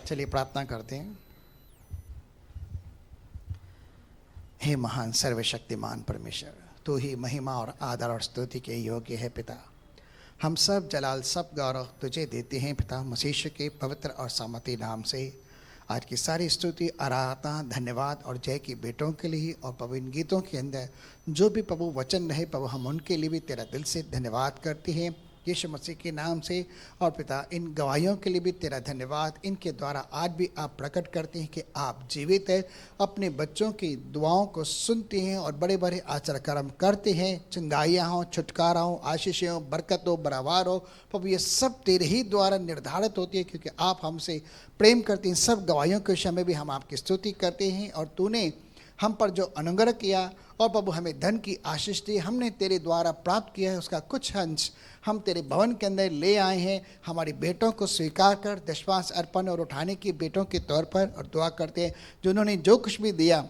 चलिए प्रार्थना करते हैं। हे महान सर्वशक्तिमान परमेश्वर, तू ही महिमा और आदर और स्तुति के योग्य है पिता। हम सब जलाल सब गौरव तुझे देते हैं पिता, मसीह के पवित्र और सामर्थी नाम से। आज की सारी स्तुति, आराधना, धन्यवाद और जय की बेटों के लिए और प्रभु इन गीतों के अंदर जो भी प्रभु वचन रहे प्रभु, हम उनके लिए भी तेरा दिल से धन्यवाद करते हैं यीशु मसीह के नाम से। और पिता इन गवाहियों के लिए भी तेरा धन्यवाद, इनके द्वारा आज भी आप प्रकट करते हैं कि आप जीवित हैं, अपने बच्चों की दुआओं को सुनते हैं और बड़े बड़े आचार कर्म करते हैं। चंगाइयाँ हों, छुटकारा हो, आशीषें हो, बरकत हो, बराबर हो प्रभु, ये सब तेरे ही द्वारा निर्धारित होती है क्योंकि आप हमसे प्रेम करते हैं। सब गवाहियों के विषय में भी हम आपकी स्तुति करते हैं और तूने हम पर जो अनुग्रह किया और प्रभु हमें धन की आशीष दी, हमने तेरे द्वारा प्राप्त किया है, उसका कुछ अंश हम तेरे भवन के अंदर ले आए हैं। हमारी बेटों को स्वीकार कर दशमांश अर्पण और उठाने की बेटों के तौर पर और दुआ करते हैं जिन्होंने जो कुछ भी दिया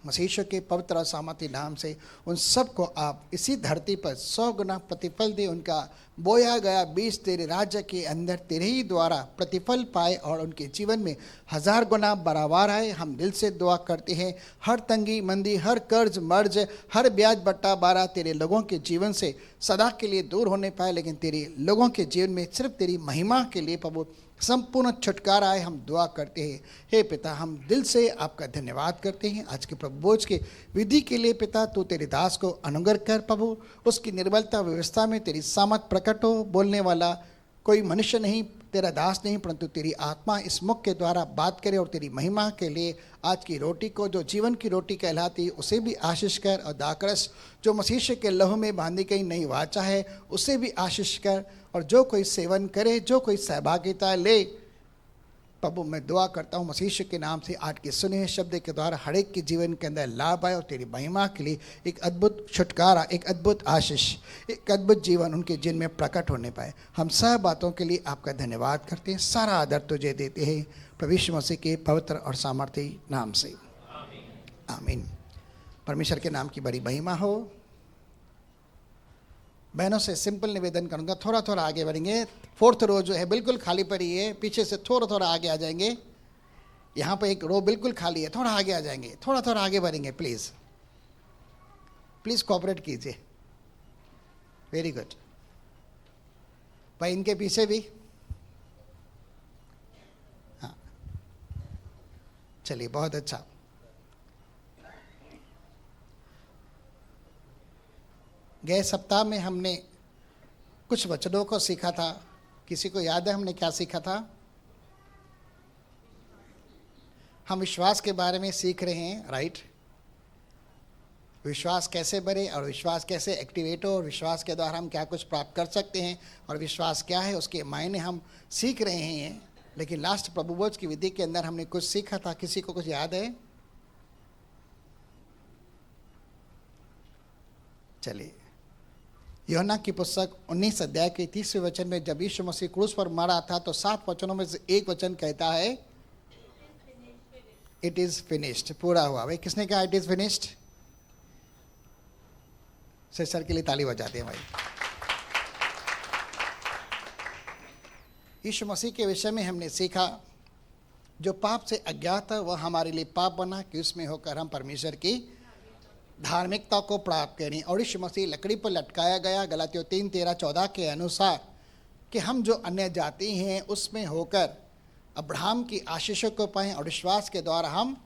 मसीह के पवित्र और सामर्थी नाम से, उन सब को आप इसी धरती पर 100 गुना प्रतिफल दे। उनका बोया गया बीज तेरे राज्य के अंदर तेरे ही द्वारा प्रतिफल पाए और उनके जीवन में 1000 गुना बराबर आए। हम दिल से दुआ करते हैं, हर तंगी मंदी, हर कर्ज मर्ज, हर ब्याज बट्टा बारा तेरे लोगों के जीवन से सदा के लिए दूर होने पाए, लेकिन तेरे लोगों के जीवन में सिर्फ तेरी महिमा के लिए प्रभु संपूर्ण छुटकारा है। हम दुआ करते हैं हे पिता, हम दिल से आपका धन्यवाद करते हैं आज के प्रभु भोज के विधि के लिए। पिता तू तेरे दास को अनुग्रह कर प्रभु, उसकी निर्बलता व्यवस्था में तेरी सामर्थ प्रकट हो। बोलने वाला कोई मनुष्य नहीं, तेरा दास नहीं, परंतु तेरी आत्मा इस मुख के द्वारा बात करे और तेरी महिमा के लिए आज की रोटी को जो जीवन की रोटी कहलाती है उसे भी आशीष कर, और दाकरस जो मसीह के लहू में बांधी गई नई वाचा है उसे भी आशीष कर। और जो कोई सेवन करे, जो कोई सहभागिता ले प्रभु, मैं दुआ करता हूँ मसीह के नाम से आज के सुने शब्द के द्वारा हर एक के जीवन के अंदर लाभ आए और तेरी महिमा के लिए एक अद्भुत छुटकारा, एक अद्भुत आशीष, एक अद्भुत जीवन उनके जीवन में प्रकट होने पाए। हम सब बातों के लिए आपका धन्यवाद करते हैं, सारा आदर तुझे देते हैं प्रभु यीशु मसीह के पवित्र और सामर्थी नाम से, आमीन। परमेश्वर के नाम की बड़ी महिमा हो। बहनों से सिंपल निवेदन करूंगा, थोड़ा थोड़ा आगे बढ़ेंगे। 4th रो जो है बिल्कुल खाली पड़ी है, पीछे से थोड़ा थोड़ा आगे आ जाएंगे। यहाँ पे एक रो बिल्कुल खाली है, थोड़ा आगे आ जाएंगे, थोड़ा थोड़ा आगे बढ़ेंगे। प्लीज़ प्लीज़ कोऑपरेट कीजिए। वेरी गुड भाई, इनके पीछे भी। हाँ चलिए, बहुत अच्छा। गए सप्ताह में हमने कुछ वचनों को सीखा था। किसी को याद है हमने क्या सीखा था? हम विश्वास के बारे में सीख रहे हैं, राइट? विश्वास कैसे बढ़े और विश्वास कैसे एक्टिवेट हो और विश्वास के द्वारा हम क्या कुछ प्राप्त कर सकते हैं और विश्वास क्या है उसके मायने हम सीख रहे हैं। लेकिन लास्ट प्रभु भोज की विधि के अंदर हमने कुछ सीखा था। किसी को कुछ याद है? चलिए, यूहन्ना की पुस्तक 19 अध्याय के 30वें वचन में जब यीशु मसीह क्रूस पर मरा था तो 7 वचनों में से एक वचन कहता है इट इज फिनिश्ड, पूरा हुआ। भाई किसने कहा इट इज फिनिश्ड? सर के लिए ताली बजाते हैं भाई। यीशु मसीह के विषय में हमने सीखा, जो पाप से अज्ञात है वह हमारे लिए पाप बना कि उसमें होकर हम परमेश्वर की धार्मिकता को प्राप्त करें। और यीशु मसीह लकड़ी पर लटकाया गया गलातियों 3:13-14 के अनुसार कि हम जो अन्य जाति हैं उसमें होकर अब्राहम की आशीषों को पाएं और विश्वास के द्वारा हम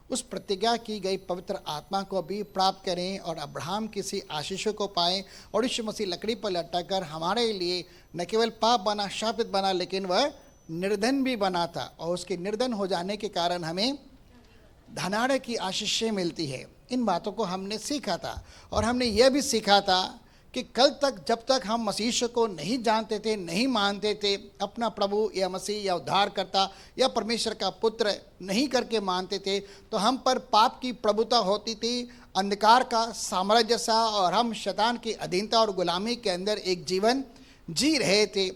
उस प्रतिज्ञा की गई पवित्र आत्मा को भी प्राप्त करें और अब्राहम किसी आशीषों को पाएं। और यीशु मसीह लकड़ी पर लटकर हमारे लिए न केवल पाप बना, शापित बना, लेकिन वह निर्धन भी बना था। और उसके निर्धन हो जाने के कारण हमें धनाढ़ की आशीषें मिलती है। इन बातों को हमने सीखा था। और हमने यह भी सीखा था कि कल तक जब तक हम मसीह को नहीं जानते थे, नहीं मानते थे, अपना प्रभु या मसीह या उद्धारकर्ता या परमेश्वर का पुत्र नहीं करके मानते थे, तो हम पर पाप की प्रभुता होती थी, अंधकार का साम्राज्य सा, और हम शैतान की अधीनता और गुलामी के अंदर एक जीवन जी रहे थे।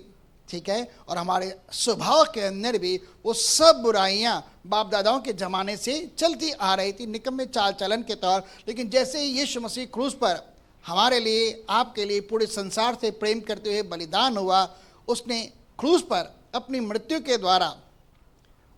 ठीक है, और हमारे स्वभाव के अंदर भी वो सब बुराइयां बाप दादाओं के ज़माने से चलती आ रही थी, निकम्मे चाल चलन के तौर। लेकिन जैसे ही यीशु मसीह क्रूस पर हमारे लिए, आपके लिए, पूरे संसार से प्रेम करते हुए बलिदान हुआ, उसने क्रूस पर अपनी मृत्यु के द्वारा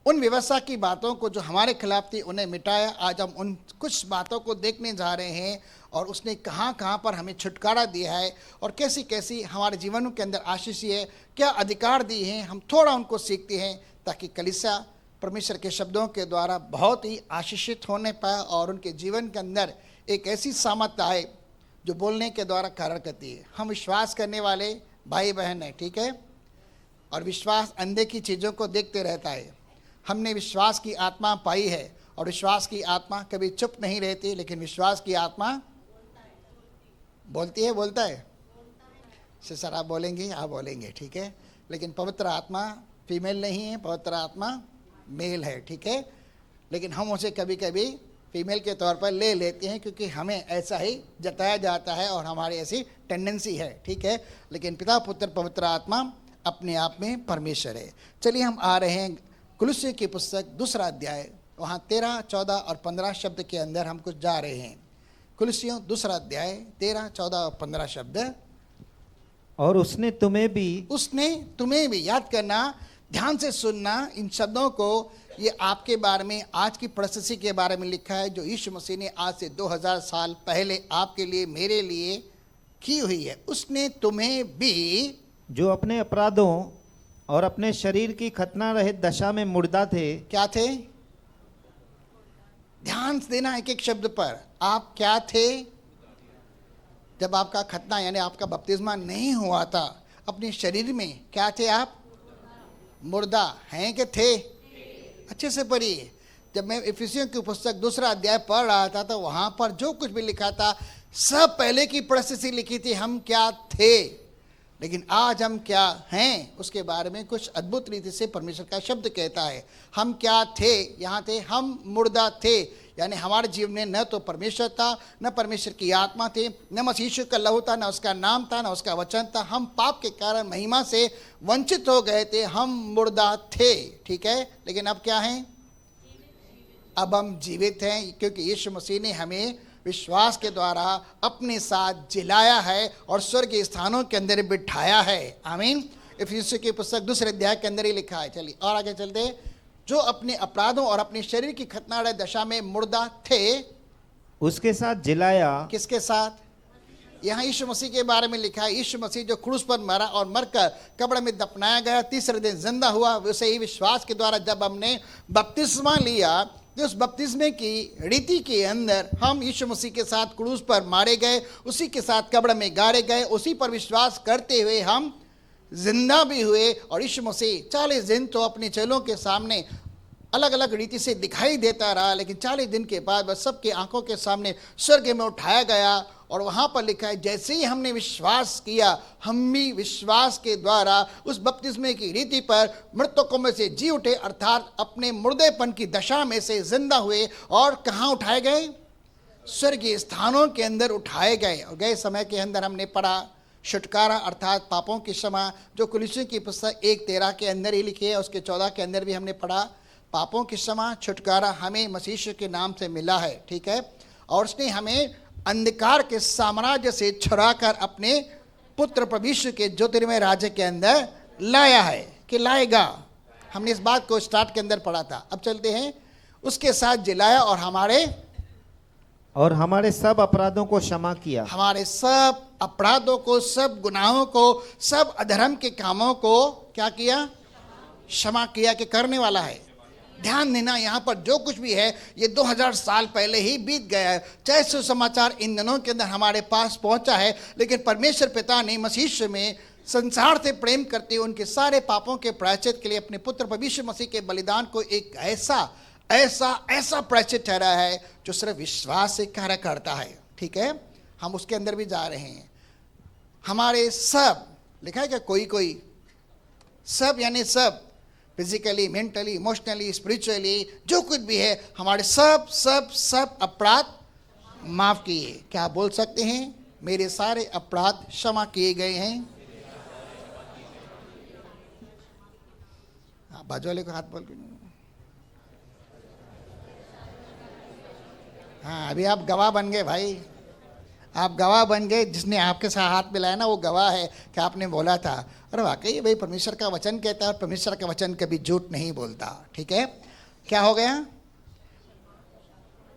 उन व्यवस्था की बातों को जो हमारे खिलाफ थी उन्हें मिटाया। आज हम उन कुछ बातों को देखने जा रहे हैं और उसने कहाँ कहाँ पर हमें छुटकारा दिया है और कैसी कैसी हमारे जीवनों के अंदर आशीष है, क्या अधिकार दिए हैं, हम थोड़ा उनको सीखते हैं ताकि कलीसिया परमेश्वर के शब्दों के द्वारा बहुत ही आशीषित होने पाए और उनके जीवन के अंदर एक ऐसी सामर्थ्य आए जो बोलने के द्वारा कार्य करती है। हम विश्वास करने वाले भाई बहन हैं, ठीक है, और विश्वास अंधे की चीज़ों को देखते रहता है। हमने विश्वास की आत्मा पाई है और विश्वास की आत्मा कभी चुप नहीं रहती, लेकिन विश्वास की आत्मा बोलती है, बोलता है। सर आप बोलेंगे, आप बोलेंगे, ठीक है, लेकिन पवित्र आत्मा फीमेल नहीं है, पवित्र आत्मा मेल है, ठीक है, लेकिन हम उसे कभी कभी फीमेल के तौर पर ले लेते हैं क्योंकि हमें ऐसा ही जताया जाता है और हमारी ऐसी टेंडेंसी है, ठीक है, लेकिन पिता पुत्र पवित्र आत्मा अपने आप में परमेश्वर है। चलिए हम आ रहे हैं कुलुस्सी की पुस्तक दूसरा अध्याय, वहाँ 13, 14 और 15 शब्द के अंदर हम कुछ जा रहे हैं। कुलुस्सियों दूसरा अध्याय 13, 14 और 15 शब्द। और उसने तुम्हें भी याद करना, ध्यान से सुनना इन शब्दों को। ये आपके बारे में, आज की परिस्थिति के बारे में लिखा है जो यीशु मसीह ने आज से 2000 साल पहले आपके लिए, मेरे लिए की हुई है। उसने तुम्हें भी, जो अपने अपराधों और अपने शरीर की खतना रहित दशा में मुर्दा थे। क्या थे? ध्यान देना एक एक शब्द पर। आप क्या थे? जब आपका खतना यानी आपका बपतिस्मा नहीं हुआ था, अपने शरीर में क्या थे आप? मुर्दा हैं कि थे? अच्छे से पढ़िए। जब मैं इफिसियों की पुस्तक दूसरा अध्याय पढ़ रहा था तो वहाँ पर जो कुछ भी लिखा था सब पहले की परिस्थिति लिखी थी, हम क्या थे, लेकिन आज हम क्या हैं उसके बारे में कुछ अद्भुत रीति से परमेश्वर का शब्द कहता है। हम क्या थे? यहाँ थे हम मुर्दा थे, यानी हमारे जीवन में न तो परमेश्वर था, न परमेश्वर की आत्मा थी, न मसीह यीशु का लहू था, न उसका नाम था, न उसका वचन था। हम पाप के कारण महिमा से वंचित हो गए थे, हम मुर्दा थे, ठीक है, लेकिन अब क्या हैं? अब हम जीवित हैं क्योंकि यीशु मसीह ने हमें विश्वास के द्वारा अपने साथ जिलाया है और स्वर्गीय स्थानों के अंदर बिठाया है। आमीन। इफिसियों की पुस्तक दूसरे अध्याय के अंदर ही लिखा है। चलिए और आगे चलते। जो अपने अपराधों और अपने शरीर की खतनारहित दशा में मुर्दा थे, उसके साथ जिलाया। किसके साथ? यहाँ यीशु मसीह के बारे में लिखा है। यीशु मसीह जो क्रूस पर मरा और मरकर कब्र में दफनाया गया, तीसरे दिन जिंदा हुआ, वैसे ही विश्वास के द्वारा जब हमने बपतिस्मा लिया तो उस बपतिस्मे की रीति के अंदर हम यीशु मसीह के साथ क्रूस पर मारे गए, उसी के साथ कब्र में गाड़े गए, उसी पर विश्वास करते हुए हम जिंदा भी हुए। और यीशु मसीह 40 दिन तो अपने चेलों के सामने अलग अलग रीति से दिखाई देता रहा, लेकिन 40 दिन के बाद वह सबकी आंखों के सामने स्वर्ग में उठाया गया। और वहाँ पर लिखा है जैसे ही हमने विश्वास किया, हम भी विश्वास के द्वारा उस बपतिस्मे की रीति पर मृतकों में से जी उठे, अर्थात अपने मुर्देपन की दशा में से जिंदा हुए। और कहाँ उठाए गए? स्वर्गीय स्थानों के अंदर उठाए गए। और गए समय के अंदर हमने पढ़ा छुटकारा अर्थात पापों की क्षमा, जो कुलुस्सियों की पुस्तक 1:13 के अंदर ही लिखी है, उसके 14 के अंदर भी हमने पढ़ा। पापों की क्षमा, छुटकारा हमें मसीह यीशु के नाम से मिला है, ठीक है, और उसने हमें अंधकार के साम्राज्य से छुड़ाकर अपने पुत्र प्रभु यीशु के ज्योतिर्मय राज्य के अंदर लाया है कि लाएगा। हमने इस बात को स्टार्ट के अंदर पढ़ा था। अब चलते हैं। उसके साथ जिलाया और हमारे सब अपराधों को क्षमा किया। हमारे सब अपराधों को, सब गुनाहों को, सब अधर्म के कामों को क्या किया? क्षमा किया। कि करने वाला है। ध्यान देना, यहाँ पर जो कुछ भी है ये 2000 साल पहले ही बीत गया है। चाहे सुसमाचार इन दिनों के अंदर हमारे पास पहुंचा है, लेकिन परमेश्वर पिता ने मसीह यीशु में संसार से प्रेम करते हुए उनके सारे पापों के प्रायश्चित के लिए अपने पुत्र प्रभु यीशु मसीह के बलिदान को एक ऐसा प्रायश्चित ठहरा है जो सिर्फ विश्वास से कार्य करता है, ठीक है। हम उसके अंदर भी जा रहे हैं। हमारे सब लिखा है क्या? कोई सब यानी सब, फिजिकली, मेंटली, इमोशनली, स्पिरिचुअली, जो कुछ भी है, हमारे सब अपराध माफ किए। क्या आप बोल सकते हैं मेरे सारे अपराध क्षमा किए गए हैं? बाजू वाले को हाथ बोल के। हाँ, अभी आप गवाह बन गए भाई। आप गवाह बन गए, जिसने आपके साथ हाथ मिलाया ना वो गवाह है कि आपने बोला था। अरे वाकई भाई परमेश्वर का वचन कहता है और परमेश्वर का वचन कभी झूठ नहीं बोलता। ठीक है, क्या हो गया?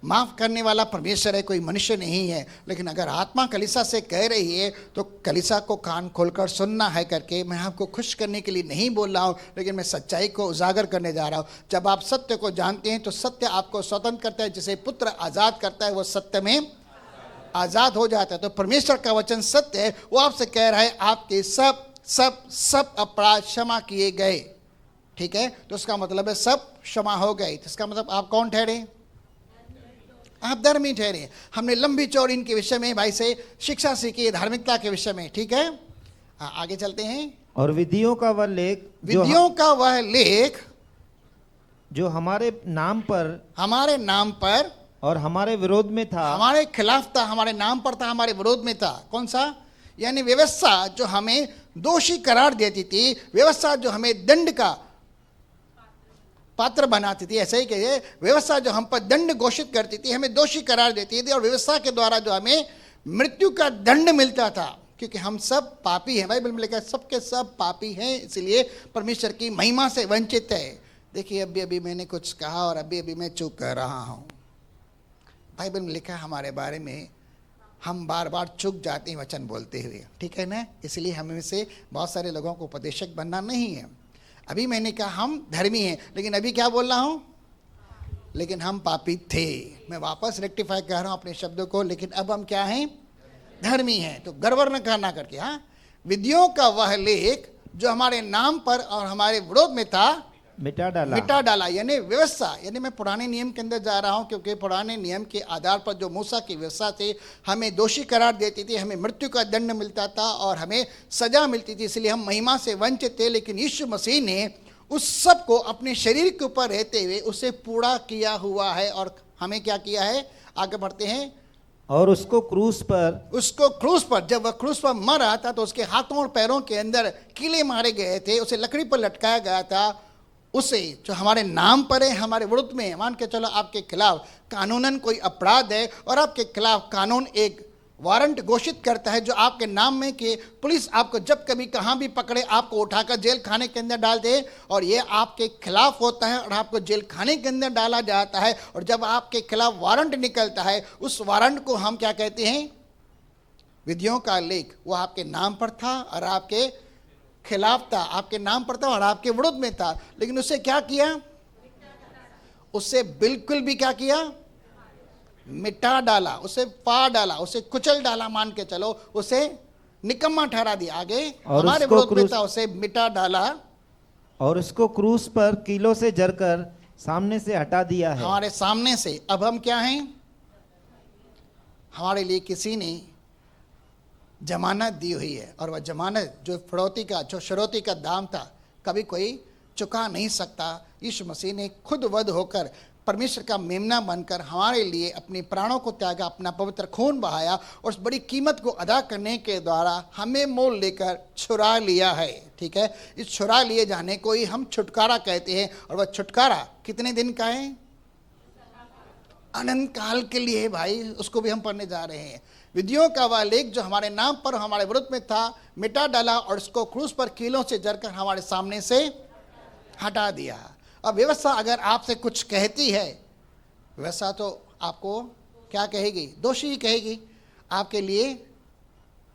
माफ करने वाला परमेश्वर है, कोई मनुष्य नहीं है। लेकिन अगर आत्मा कलीसिया से कह रही है तो कलीसिया को कान खोलकर सुनना है करके। मैं आपको खुश करने के लिए नहीं बोल रहा हूँ, लेकिन मैं सच्चाई को उजागर करने जा रहा हूँ। जब आप सत्य को जानते हैं तो सत्य आपको स्वतंत्र करता है। जिसे पुत्र आज़ाद करता है वो सत्य में आज़ाद हो जाता है। तो परमेश्वर का वचन सत्य है। वो आपसे कह रहा है आपके सब सब सब अपराध क्षमा किए गए। ठीक है, तो उसका मतलब है सब क्षमा हो गए। तो इसका मतलब आप कौन ठहरे? आप धर्मी ठहरे। हमने लंबी चौड़ी इनके विषय में भाई से शिक्षा सीखी, धार्मिकता के विषय में। ठीक है, आगे चलते हैं। और विधियों का वह लेख विधियों का वह लेख जो हमारे नाम पर और हमारे विरोध में था, हमारे खिलाफ था, हमारे नाम पर था, हमारे विरोध में था। कौन सा? यानी व्यवस्था जो हमें दोषी करार देती थी, व्यवस्था जो हमें दंड का पात्र बनाती थी। ऐसे ही कहिए, व्यवस्था जो हम पर दंड घोषित करती थी, हमें दोषी करार देती थी, और व्यवस्था के द्वारा जो हमें मृत्यु का दंड मिलता था, क्योंकि हम सब पापी हैं। बाइबल में लिखा है सबके सब पापी हैं, इसलिए परमेश्वर की महिमा से वंचित है। देखिए, अभी मैंने कुछ कहा और अभी मैं चुप कर रहा हूँ। बाइबल में लिखा है हमारे बारे में, हम बार बार चुक जाते हैं वचन बोलते हुए। ठीक है ना, इसलिए हमें से बहुत सारे लोगों को उपदेशक बनना नहीं है। अभी मैंने कहा हम धर्मी हैं, लेकिन अभी क्या बोल रहा हूं? लेकिन हम पापी थे। मैं वापस रेक्टिफाई कर रहा हूं अपने शब्दों को। लेकिन अब हम क्या हैं? धर्मी हैं। तो गड़बड़ न करना करके। हाँ, विधियों का वह लेख जो हमारे नाम पर और हमारे विरोध में था, मिटा डाला। यानी व्यवस्था, यानी मैं पुराने नियम के अंदर जा रहा हूं, क्योंकि पुराने नियम के आधार पर जो मूसा की व्यवस्था थी हमें दोषी करार देती थी, हमें मृत्यु का दंड मिलता था और हमें सजा मिलती थी, इसलिए हम महिमा से वंचित थे। लेकिन यीशु मसीह ने उस सब को अपने शरीर के ऊपर रहते हुए उसे पूरा किया हुआ है। और हमें क्या किया है? आगे बढ़ते हैं। और उसको क्रूस पर जब वह क्रूस पर मरा था तो उसके हाथों और पैरों के अंदर कीले मारे गए थे, उसे लकड़ी पर लटकाया गया था। उसे जो हमारे नाम पर है, हमारे विरुद्ध में, मान के चलो आपके खिलाफ कानूनन कोई अपराध है और आपके खिलाफ कानून एक वारंट घोषित करता है जो आपके नाम में, कि पुलिस आपको जब कभी कहाँ भी पकड़े आपको उठाकर जेल खाने के अंदर डाल दे, और ये आपके खिलाफ होता है और आपको जेल खाने के अंदर डाला जाता है। और जब आपके खिलाफ वारंट निकलता है, उस वारंट को हम क्या कहते हैं? विधियों का लेख। वो आपके नाम पर था और आपके खिलाफ था, आपके नाम पर था और आपके विरोध में था। लेकिन उससे क्या किया? उससे बिल्कुल भी क्या किया? मिटा डाला, उसे फाड़ डाला, उसे कुचल डाला। मान के चलो उसे निकम्मा ठहरा दिया। आगे, हमारे विरोध में था, उसे मिटा डाला और उसको क्रूस पर कीलों से जरकर सामने से हटा दिया है, हमारे सामने से। अब हम क्या हैं? हमारे लिए किसी ने जमानत दी हुई है, और वह जमानत जो फिरौती का दाम था, कभी कोई चुका नहीं सकता। यीशु मसीह ने खुद वध होकर परमेश्वर का मेमना बनकर हमारे लिए अपने प्राणों को त्यागा, अपना पवित्र खून बहाया, और उस बड़ी कीमत को अदा करने के द्वारा हमें मोल लेकर छुड़ा लिया है। ठीक है, इस छुड़ा लिए जाने को ही हम छुटकारा कहते हैं। और वह छुटकारा कितने दिन का है? अनंत काल के लिए भाई। उसको भी हम पढ़ने जा रहे हैं। विधियों का वह लेख जो हमारे नाम पर हमारे विरुद्ध में था, मिटा डाला और उसको क्रूस पर कीलों से जरकर हमारे सामने से हटा दिया। अब व्यवस्था अगर आपसे कुछ कहती है, व्यवस्था तो आपको क्या कहेगी? दोषी ही कहेगी। आपके लिए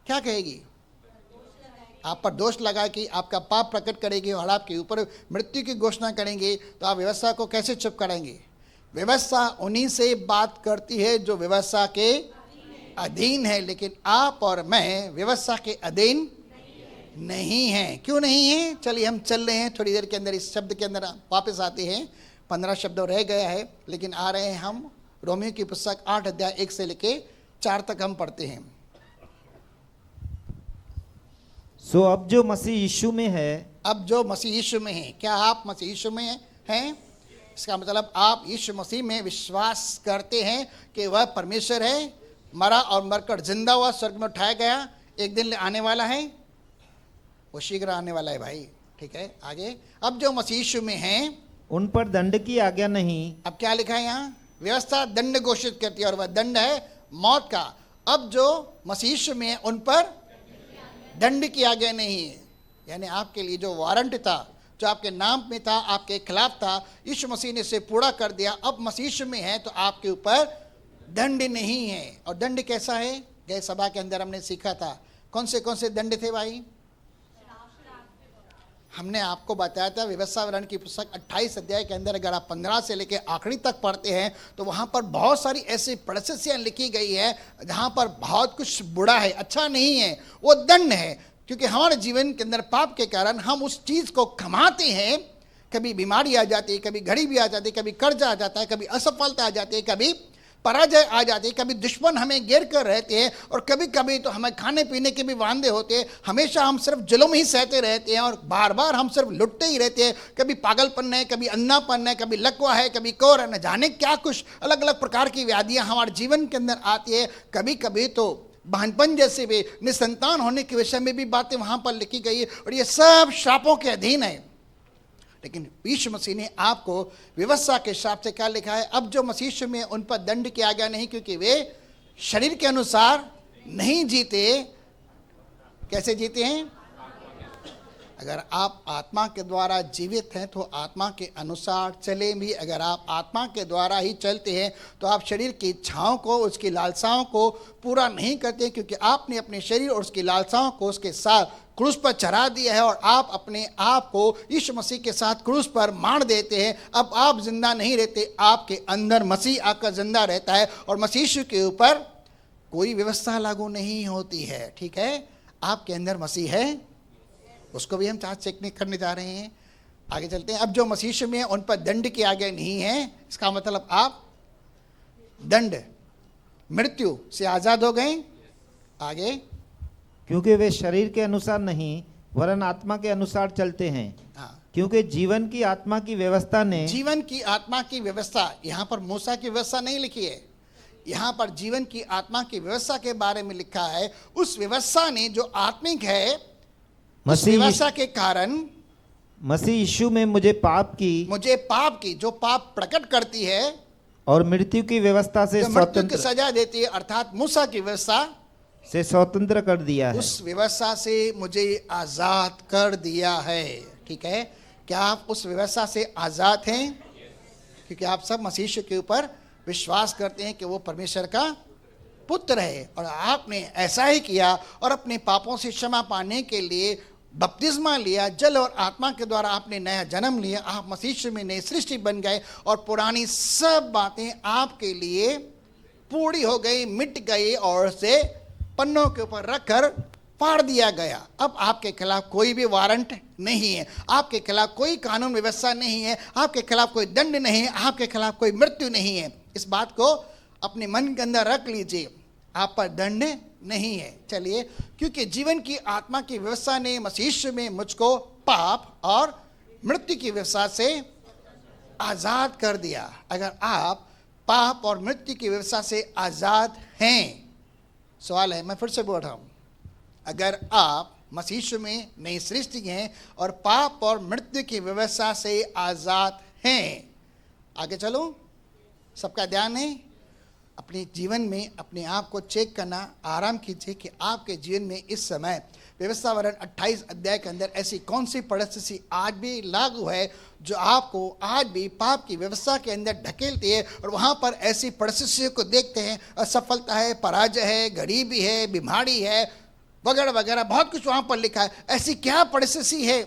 क्या कहेगी? आप पर दोष लगाएगी, आपका पाप प्रकट करेगी और आपके ऊपर मृत्यु की घोषणा करेंगे। तो आप व्यवस्था को कैसे चुप कराएंगे? व्यवस्था उन्हीं से बात करती है जो व्यवस्था के अधीन है, लेकिन आप और मैं व्यवस्था के अधीन नहीं हैं। क्यों नहीं है? चलिए हम चल रहे हैं थोड़ी देर के अंदर, इस शब्द के अंदर वापस आते हैं। 15 शब्द रह गया है, लेकिन आ रहे हैं हम रोमियो की पुस्तक 8 अध्याय 1 से लेके 4 तक हम पढ़ते हैं। सो अब जो मसीह यीशु में है, अब जो मसीह यीशु में है। क्या आप मसीह यीशु में हैं? इसका मतलब आप यीशु मसीह में विश्वास करते हैं कि वह परमेश्वर है, मरा और मरकर जिंदा हुआ, स्वर्ग में उठाया गया, एक दिन आने वाला है, वो शीघ्र आने वाला है भाई। ठीक है, आगे। अब जो मसीह यीशु में हैं उन पर दंड की आज्ञा नहीं। अब क्या लिखा है यहाँ? व्यवस्था दंड घोषित करती है, और वह दंड है मौत का। अब जो मसीह यीशु में है उन पर दंड की आज्ञा नहीं है। यानी आपके लिए जो वारंट था, जो आपके नाम में था, आपके खिलाफ था, यीशु मसीह ने इसे पूरा कर दिया। अब मसीह यीशु में है तो आपके ऊपर दंड नहीं है। और दंड कैसा है? गए सभा के अंदर हमने सीखा था कौन से दंड थे भाई? हमने आपको बताया था व्यवस्था विवरण की पुस्तक 28 अध्याय के अंदर अगर आप 15 से लेकर आखिरी तक पढ़ते हैं तो वहां पर बहुत सारी ऐसी परिस्थितियां लिखी गई है जहां पर बहुत कुछ बुरा है, अच्छा नहीं है, वो दंड है। क्योंकि हमारे जीवन के अंदर पाप के कारण हम उस चीज को कमाते हैं। कभी बीमारी आ जाती है, कभी घड़ी भी आ जाती है, कभी कर्जा आ जाता है, कभी असफलता आ जाती है, कभी पराजय आ जाती है, कभी दुश्मन हमें घेर कर रहते हैं, और कभी कभी तो हमें खाने पीने के भी वांदे होते हैं। हमेशा हम सिर्फ जुल्म ही सहते रहते हैं और बार बार हम सिर्फ लुटते ही रहते हैं। कभी पागलपन है, कभी अंधापन है, कभी लकवा है, कभी कोर है, न जाने क्या कुछ अलग अलग प्रकार की व्याधियां हमारे जीवन के अंदर आती है। कभी कभी तो बहनपन जैसे भी निसंतान होने के विषय में भी बातें वहां पर लिखी गई है, और ये सब श्रापों के अधीन है। लेकिन यीशु मसीह ने आपको व्यवस्था के हिसाब से क्या लिखा है? अब जो मसीह यीशु में उन पर दंड किया गया नहीं, क्योंकि वे शरीर के अनुसार नहीं जीते। कैसे जीते हैं? अगर आप आत्मा के द्वारा जीवित हैं तो आत्मा के अनुसार चले भी। अगर आप आत्मा के द्वारा ही चलते हैं तो आप शरीर की इच्छाओं को, उसकी लालसाओं को पूरा नहीं करते, क्योंकि आपने अपने शरीर और उसकी लालसाओं को उसके साथ क्रूस पर चढ़ा दिया है, और आप अपने आप को यीशु मसीह के साथ क्रूस पर मार देते हैं। अब आप जिंदा नहीं रहते, आपके अंदर मसीह आकर जिंदा रहता है, और मसीह यीशु के ऊपर कोई व्यवस्था लागू नहीं होती है। ठीक है, आपके अंदर मसीह है, उसको भी हम चार्ज चेक नहीं करने जा रहे हैं। आगे चलते हैं। अब जो मसीह यीशु में है उन पर दंड की आज्ञा नहीं है। इसका मतलब आप दंड, मृत्यु से आजाद हो गए। आगे, क्योंकि वे शरीर के अनुसार नहीं वरन आत्मा के अनुसार चलते हैं। हाँ, क्योंकि जीवन की आत्मा की व्यवस्था ने, जीवन की आत्मा की व्यवस्था, यहाँ पर मूसा की व्यवस्था नहीं लिखी है, यहाँ पर जीवन की आत्मा की व्यवस्था के बारे में लिखा है। उस व्यवस्था ने जो आत्मिक है, उस व्यवस्था के कारण मसीह यीशु में मुझे पाप की जो पाप प्रकट करती है और मृत्यु की व्यवस्था से मृत्यु की सजा देती है, अर्थात मूसा की व्यवस्था से स्वतंत्र कर दिया है। उस व्यवस्था से मुझे आजाद कर दिया है। ठीक है, क्या आप उस व्यवस्था से आजाद हैं? क्योंकि आप सब मसीह के ऊपर विश्वास करते हैं कि वो परमेश्वर का पुत्र है, और आपने ऐसा ही किया और अपने पापों से क्षमा पाने के लिए बपतिस्मा लिया। जल और आत्मा के द्वारा आपने नया जन्म लिया। आप मसीह में नई सृष्टि बन गए, और पुरानी सब बातें आपके लिए पूरी हो गई, मिट गई, और उसे पन्नों के ऊपर रखकर फाड़ दिया गया। अब आपके खिलाफ कोई भी वारंट नहीं है, आपके खिलाफ कोई कानून व्यवस्था नहीं है, आपके खिलाफ कोई दंड नहीं है, आपके खिलाफ कोई मृत्यु नहीं है। इस बात को अपने मन के अंदर रख लीजिए, आप पर दंड नहीं है। चलिए, क्योंकि जीवन की आत्मा की व्यवस्था ने मसीह में मुझको पाप और मृत्यु की व्यवस्था से आजाद कर दिया। अगर आप पाप और मृत्यु की व्यवस्था से आजाद हैं, सवाल है, मैं फिर से बोल रहा हूं, अगर आप मसीह में नई सृष्टि हैं और पाप और मृत्यु की व्यवस्था से आजाद हैं, आगे चलो, सबका ध्यान है। अपने जीवन में अपने आप को चेक करना आराम कीजिए कि आपके जीवन में इस समय व्यवस्था विवरण 28 अध्याय के अंदर ऐसी कौन सी परिस्थिति आज भी लागू है जो आपको आज भी पाप की व्यवस्था के अंदर ढकेलती है, और वहाँ पर ऐसी परिस्थितियों को देखते हैं, असफलता है, पराजय है, गरीबी है, बीमारी है, वगैरह वगैरह, बहुत कुछ वहाँ पर लिखा है। ऐसी क्या परिस्थिति है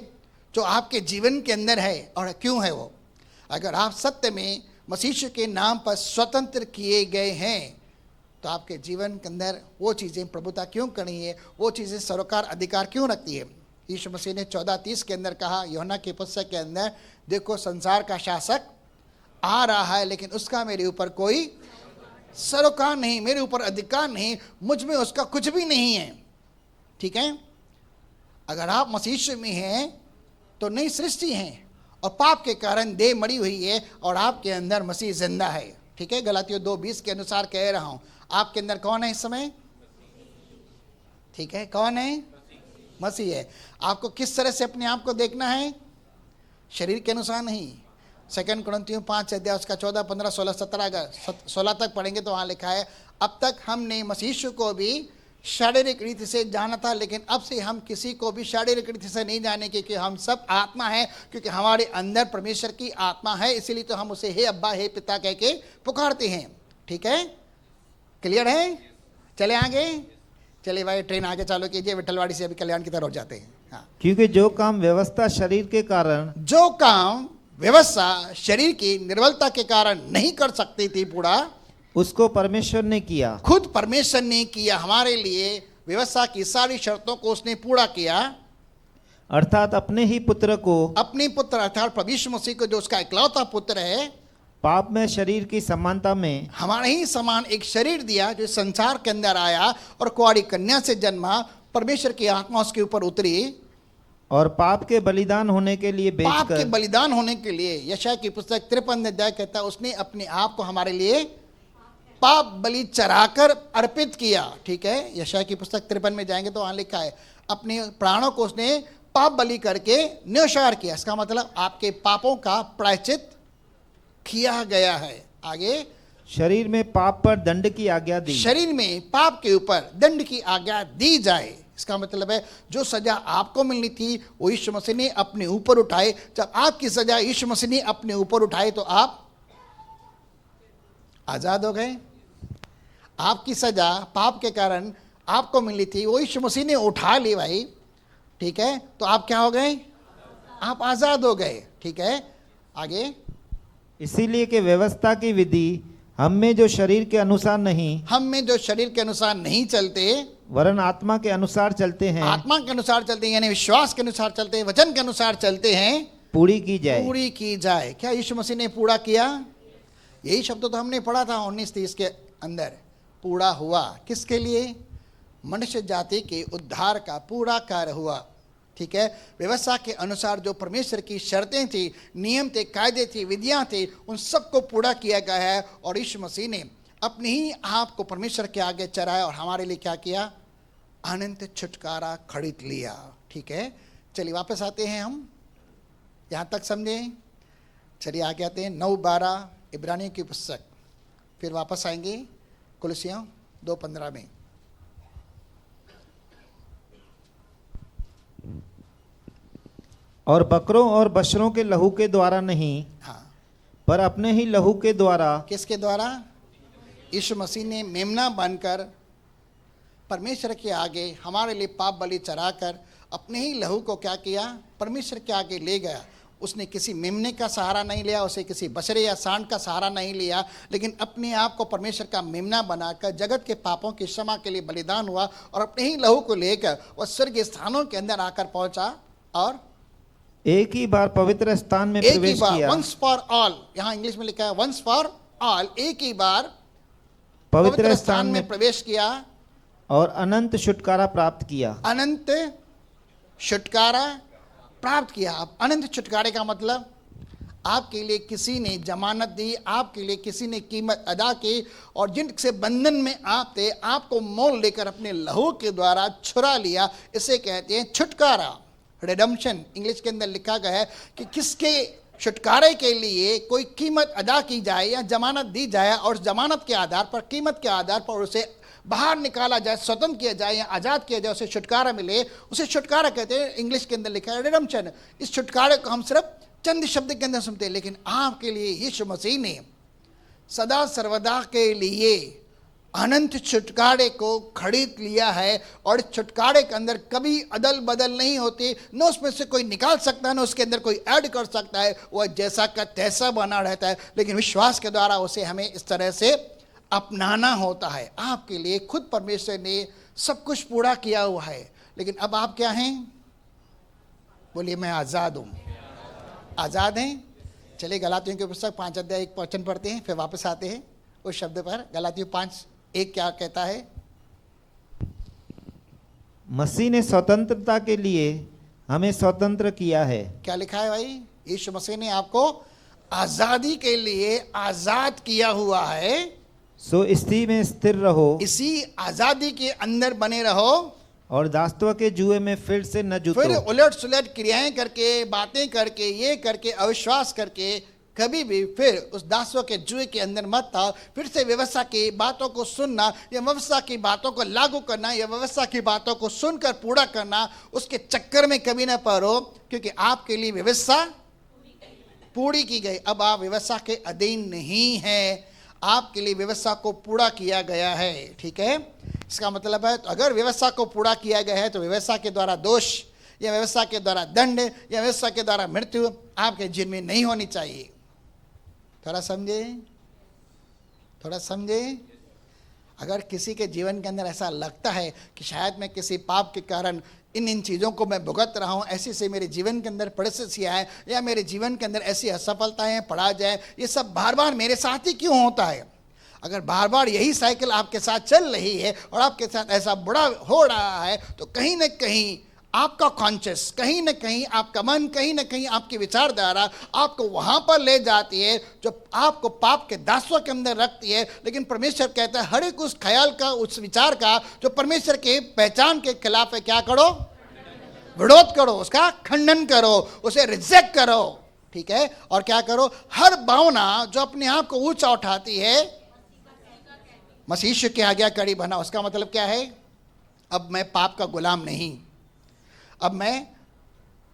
जो आपके जीवन के अंदर है, और क्यों है वो? अगर आप सत्य में मसीह के नाम पर स्वतंत्र किए गए हैं तो आपके जीवन के अंदर वो चीज़ें प्रभुता क्यों करनी है, वो चीज़ें सरोकार अधिकार क्यों रखती है? यीशु मसीह ने 14:30 के अंदर कहा, यूहन्ना की पुस्तक के अंदर, देखो संसार का शासक आ रहा है, लेकिन उसका मेरे ऊपर कोई सरोकार नहीं, मेरे ऊपर अधिकार नहीं, मुझ में उसका कुछ भी नहीं है। ठीक है, अगर आप मसीह में हैं तो नई सृष्टि हैं, और पाप के कारण देह मरी हुई है और आपके अंदर मसीह जिंदा है। ठीक है, गलातियों 2:20 के अनुसार कह रहा हूं, आपके अंदर कौन है इस समय? ठीक है, कौन है? मसीह है। आपको किस तरह से अपने आप को देखना है? शरीर के अनुसार नहीं, 2 कुरिन्थियों 5 अध्याय उसका 14, 15, 16, 17 अगर 16 तक पढ़ेंगे तो वहाँ लिखा है, अब तक हमने मसीह यीशु को भी शारीरिक रीति से जाना था, लेकिन अब से हम किसी को भी शारीरिक रीति से नहीं जाने, क्योंकि हम सब आत्मा हैं, क्योंकि हमारे अंदर परमेश्वर की आत्मा है, इसीलिए तो हम उसे हे अब्बा हे पिता कह के पुकारते हैं। ठीक है, क्लियर है? चले आगे, चले भाई ट्रेन आगे चालू कीजिए, विठलवाड़ी से अभी कल्याण की तरफ जाते हैं। हाँ, क्योंकि जो काम व्यवस्था शरीर के कारण जो काम व्यवस्था शरीर की निर्बलता के कारण नहीं कर सकती थी पूरा, उसको परमेश्वर ने किया। खुद परमेश्वर ने किया। हमारे लिए व्यवस्था की सारी शर्तों को उसने पूरा किया, अर्थात अपने ही पुत्र को अपने पुत्र अर्थात प्रभु यीशु मसीह को, जो उसका इकलौता पुत्र है, पाप में शरीर की समानता में हमारे ही समान एक शरीर दिया, जो संसार के अंदर आया और कुंवारी कन्या से जन्मा, परमेश्वर की आत्मा उसके ऊपर उतरी और पाप के बलिदान होने के लिए पाप के बेचकर बलिदान होने के लिए। यशायाह की पुस्तक 53 अध्याय कहता है, उसने अपने आप को हमारे लिए पाप बलि चढ़ाकर अर्पित किया। ठीक है, यशायाह की पुस्तक 53 में जाएंगे तो वहां लिखा है, अपने प्राणों को उसने पाप बलि करके न्यौछावर किया। इसका मतलब आपके पापों का प्रायश्चित किया गया है। आगे, शरीर में पाप पर दंड की आज्ञा दी। शरीर में पाप के ऊपर दंड की आज्ञा दी जाए। इसका मतलब है जो सजा आपको मिलनी थी वो यीशु मसीह ने अपने ऊपर उठाए। जब आपकी सजा यीशु मसीह ने अपने ऊपर उठाई तो आप आजाद हो गए। आपकी सजा पाप के कारण आपको मिली थी, वो यीशु मसीह ने उठा ली भाई। ठीक है, तो आप क्या हो गए? आप आजाद हो गए। ठीक है, आगे, इसीलिए कि व्यवस्था की विधि हम में जो शरीर के अनुसार नहीं, हम में जो शरीर के अनुसार नहीं चलते, वरन आत्मा के अनुसार चलते हैं, आत्मा के अनुसार चलते हैं, यानी विश्वास के अनुसार चलते हैं, वचन के अनुसार चलते हैं, पूरी की जाए। पूरी की जाए। क्या यीशु मसीह ने पूरा किया? यही शब्द तो हमने पढ़ा था 19:30 के अंदर, पूरा हुआ। किसके लिए? मनुष्य जाति के उद्धार का पूरा कार्य हुआ। ठीक है, व्यवस्था के अनुसार जो परमेश्वर की शर्तें थी, नियम थे, कायदे थे, विधियां थे, उन सबको पूरा किया गया है। और यीशु मसीह ने अपने ही आप को परमेश्वर के आगे चढ़ाया और हमारे लिए क्या किया? अनंत छुटकारा खरीद लिया। ठीक है, चलिए वापस आते हैं, हम यहाँ तक समझे। चलिए आगे आते हैं 9:12 इब्रानियों की पुस्तक, फिर वापस आएंगे कुलसियों 2:15 में। और बकरों और बछड़ों के लहू के द्वारा नहीं, हाँ, पर अपने ही लहू के द्वारा। किसके द्वारा? यीशु मसीह ने मेमना बनकर परमेश्वर के आगे हमारे लिए पाप बलि चढ़ाकर अपने ही लहू को क्या किया? परमेश्वर के आगे ले गया। उसने किसी मेमने का सहारा नहीं लिया, उसे किसी बछड़े या सांड का सहारा नहीं लिया, लेकिन अपने आप को परमेश्वर का मेमना बनाकर जगत के पापों की क्षमा के लिए बलिदान हुआ और अपने ही लहू को लेकर वह स्वर्गीय स्थानों के अंदर आकर पहुंचा और एक ही बार पवित्र स्थान में एक ही प्रवेश बार, किया। वंस फॉर ऑल, यहाँ इंग्लिश में लिखा है वंस फॉर ऑल, एक ही बार पवित्र स्थान में प्रवेश किया और अनंत छुटकारा प्राप्त किया। अनंत छुटकारा प्राप्त किया। अब अनंत छुटकारे का मतलब आपके लिए किसी ने जमानत दी, आपके लिए किसी ने कीमत अदा की, और जिनसे बंधन में आप थे, आपको मोल लेकर अपने लहू के द्वारा छुड़ा लिया। इसे कहते हैं छुटकारा, रिडेम्पशन। इंग्लिश के अंदर लिखा गया है कि किसके छुटकारे के लिए कोई कीमत अदा की जाए या जमानत दी जाए, और जमानत के आधार पर, कीमत के आधार पर उसे बाहर निकाला जाए, स्वतंत्र किया जाए या आज़ाद किया जाए, उसे छुटकारा मिले, उसे छुटकारा कहते हैं। इंग्लिश के अंदर लिखा है रिडेम्पशन। इस छुटकारे को हम सिर्फ चंद शब्द के अंदर सुनते हैं, लेकिन आपके लिए यीशु मसीह ने सदा सर्वदा के लिए अनंत छुटकारे को खरीद लिया है। और छुटकारे के अंदर कभी अदल बदल नहीं होती, न उसमें से कोई निकाल सकता है, न उसके अंदर कोई ऐड कर सकता है। वह जैसा का तैसा बना रहता है, लेकिन विश्वास के द्वारा उसे हमें इस तरह से अपनाना होता है। आपके लिए खुद परमेश्वर ने सब कुछ पूरा किया हुआ है, लेकिन अब आप क्या हैं? बोलिए, मैं आज़ाद हूँ। आज़ाद हैं। चलिए गलातियों की पुस्तक 5 अध्याय 1 वचन पढ़ते हैं, फिर वापस आते हैं उस शब्द पर। गलातियों 5:1 क्या कहता है? मसीह ने स्वतंत्रता के लिए हमें स्वतंत्र किया है। क्या लिखा है भाई? यीशु मसीह ने आपको आज़ादी के लिए आज़ाद किया हुआ है। सो इसी में स्थिर रहो, इसी आज़ादी के अंदर बने रहो, और दासत्व के जुए में फिर से न फिर जुटो। उलट सुलट क्रियाएं करके, बातें करके, ये करके, अविश्वास करके कभी भी फिर उस दासों के जुए के अंदर मत आओ। फिर से व्यवस्था की बातों को सुनना या व्यवस्था की बातों को लागू करना या व्यवस्था की बातों को सुनकर पूरा करना, उसके चक्कर में कभी ना पड़ो, क्योंकि आपके लिए व्यवस्था पूरी की गई। अब आप व्यवस्था के अधीन नहीं है, आपके लिए व्यवस्था को पूरा किया गया है। ठीक है, इसका मतलब है तो अगर व्यवस्था को पूरा किया गया है तो व्यवस्था के द्वारा दोष या व्यवस्था के द्वारा दंड या व्यवस्था के द्वारा मृत्यु आपके जीवन में नहीं होनी चाहिए। थोड़ा समझे, थोड़ा समझे। अगर किसी के जीवन के अंदर ऐसा लगता है कि शायद मैं किसी पाप के कारण इन चीज़ों को मैं भुगत रहा हूँ, ऐसी से मेरे जीवन के अंदर परिस्थितियाँ हैं या मेरे जीवन के अंदर ऐसी असफलताएं पड़ा जाए, ये सब बार बार मेरे साथ ही क्यों होता है। अगर बार बार यही साइकिल आपके साथ चल रही है और आपके साथ ऐसा बुरा हो रहा है, तो कहीं ना कहीं आपका कॉन्शियस, कहीं ना कहीं आपका मन, कहीं ना कहीं आपकी विचारधारा आपको वहां पर ले जाती है जो आपको पाप के दासों के अंदर रखती है। लेकिन परमेश्वर कहता है हर एक उस ख्याल का, उस विचार का जो परमेश्वर के पहचान के खिलाफ है, क्या करो, विरोध करो, उसका खंडन करो, उसे रिजेक्ट करो। ठीक है, और क्या करो, हर भावना जो अपने आप को ऊंचा उठाती है मसीह यीशु की आज्ञाकारी बना। उसका मतलब क्या है, अब मैं पाप का गुलाम नहीं, अब मैं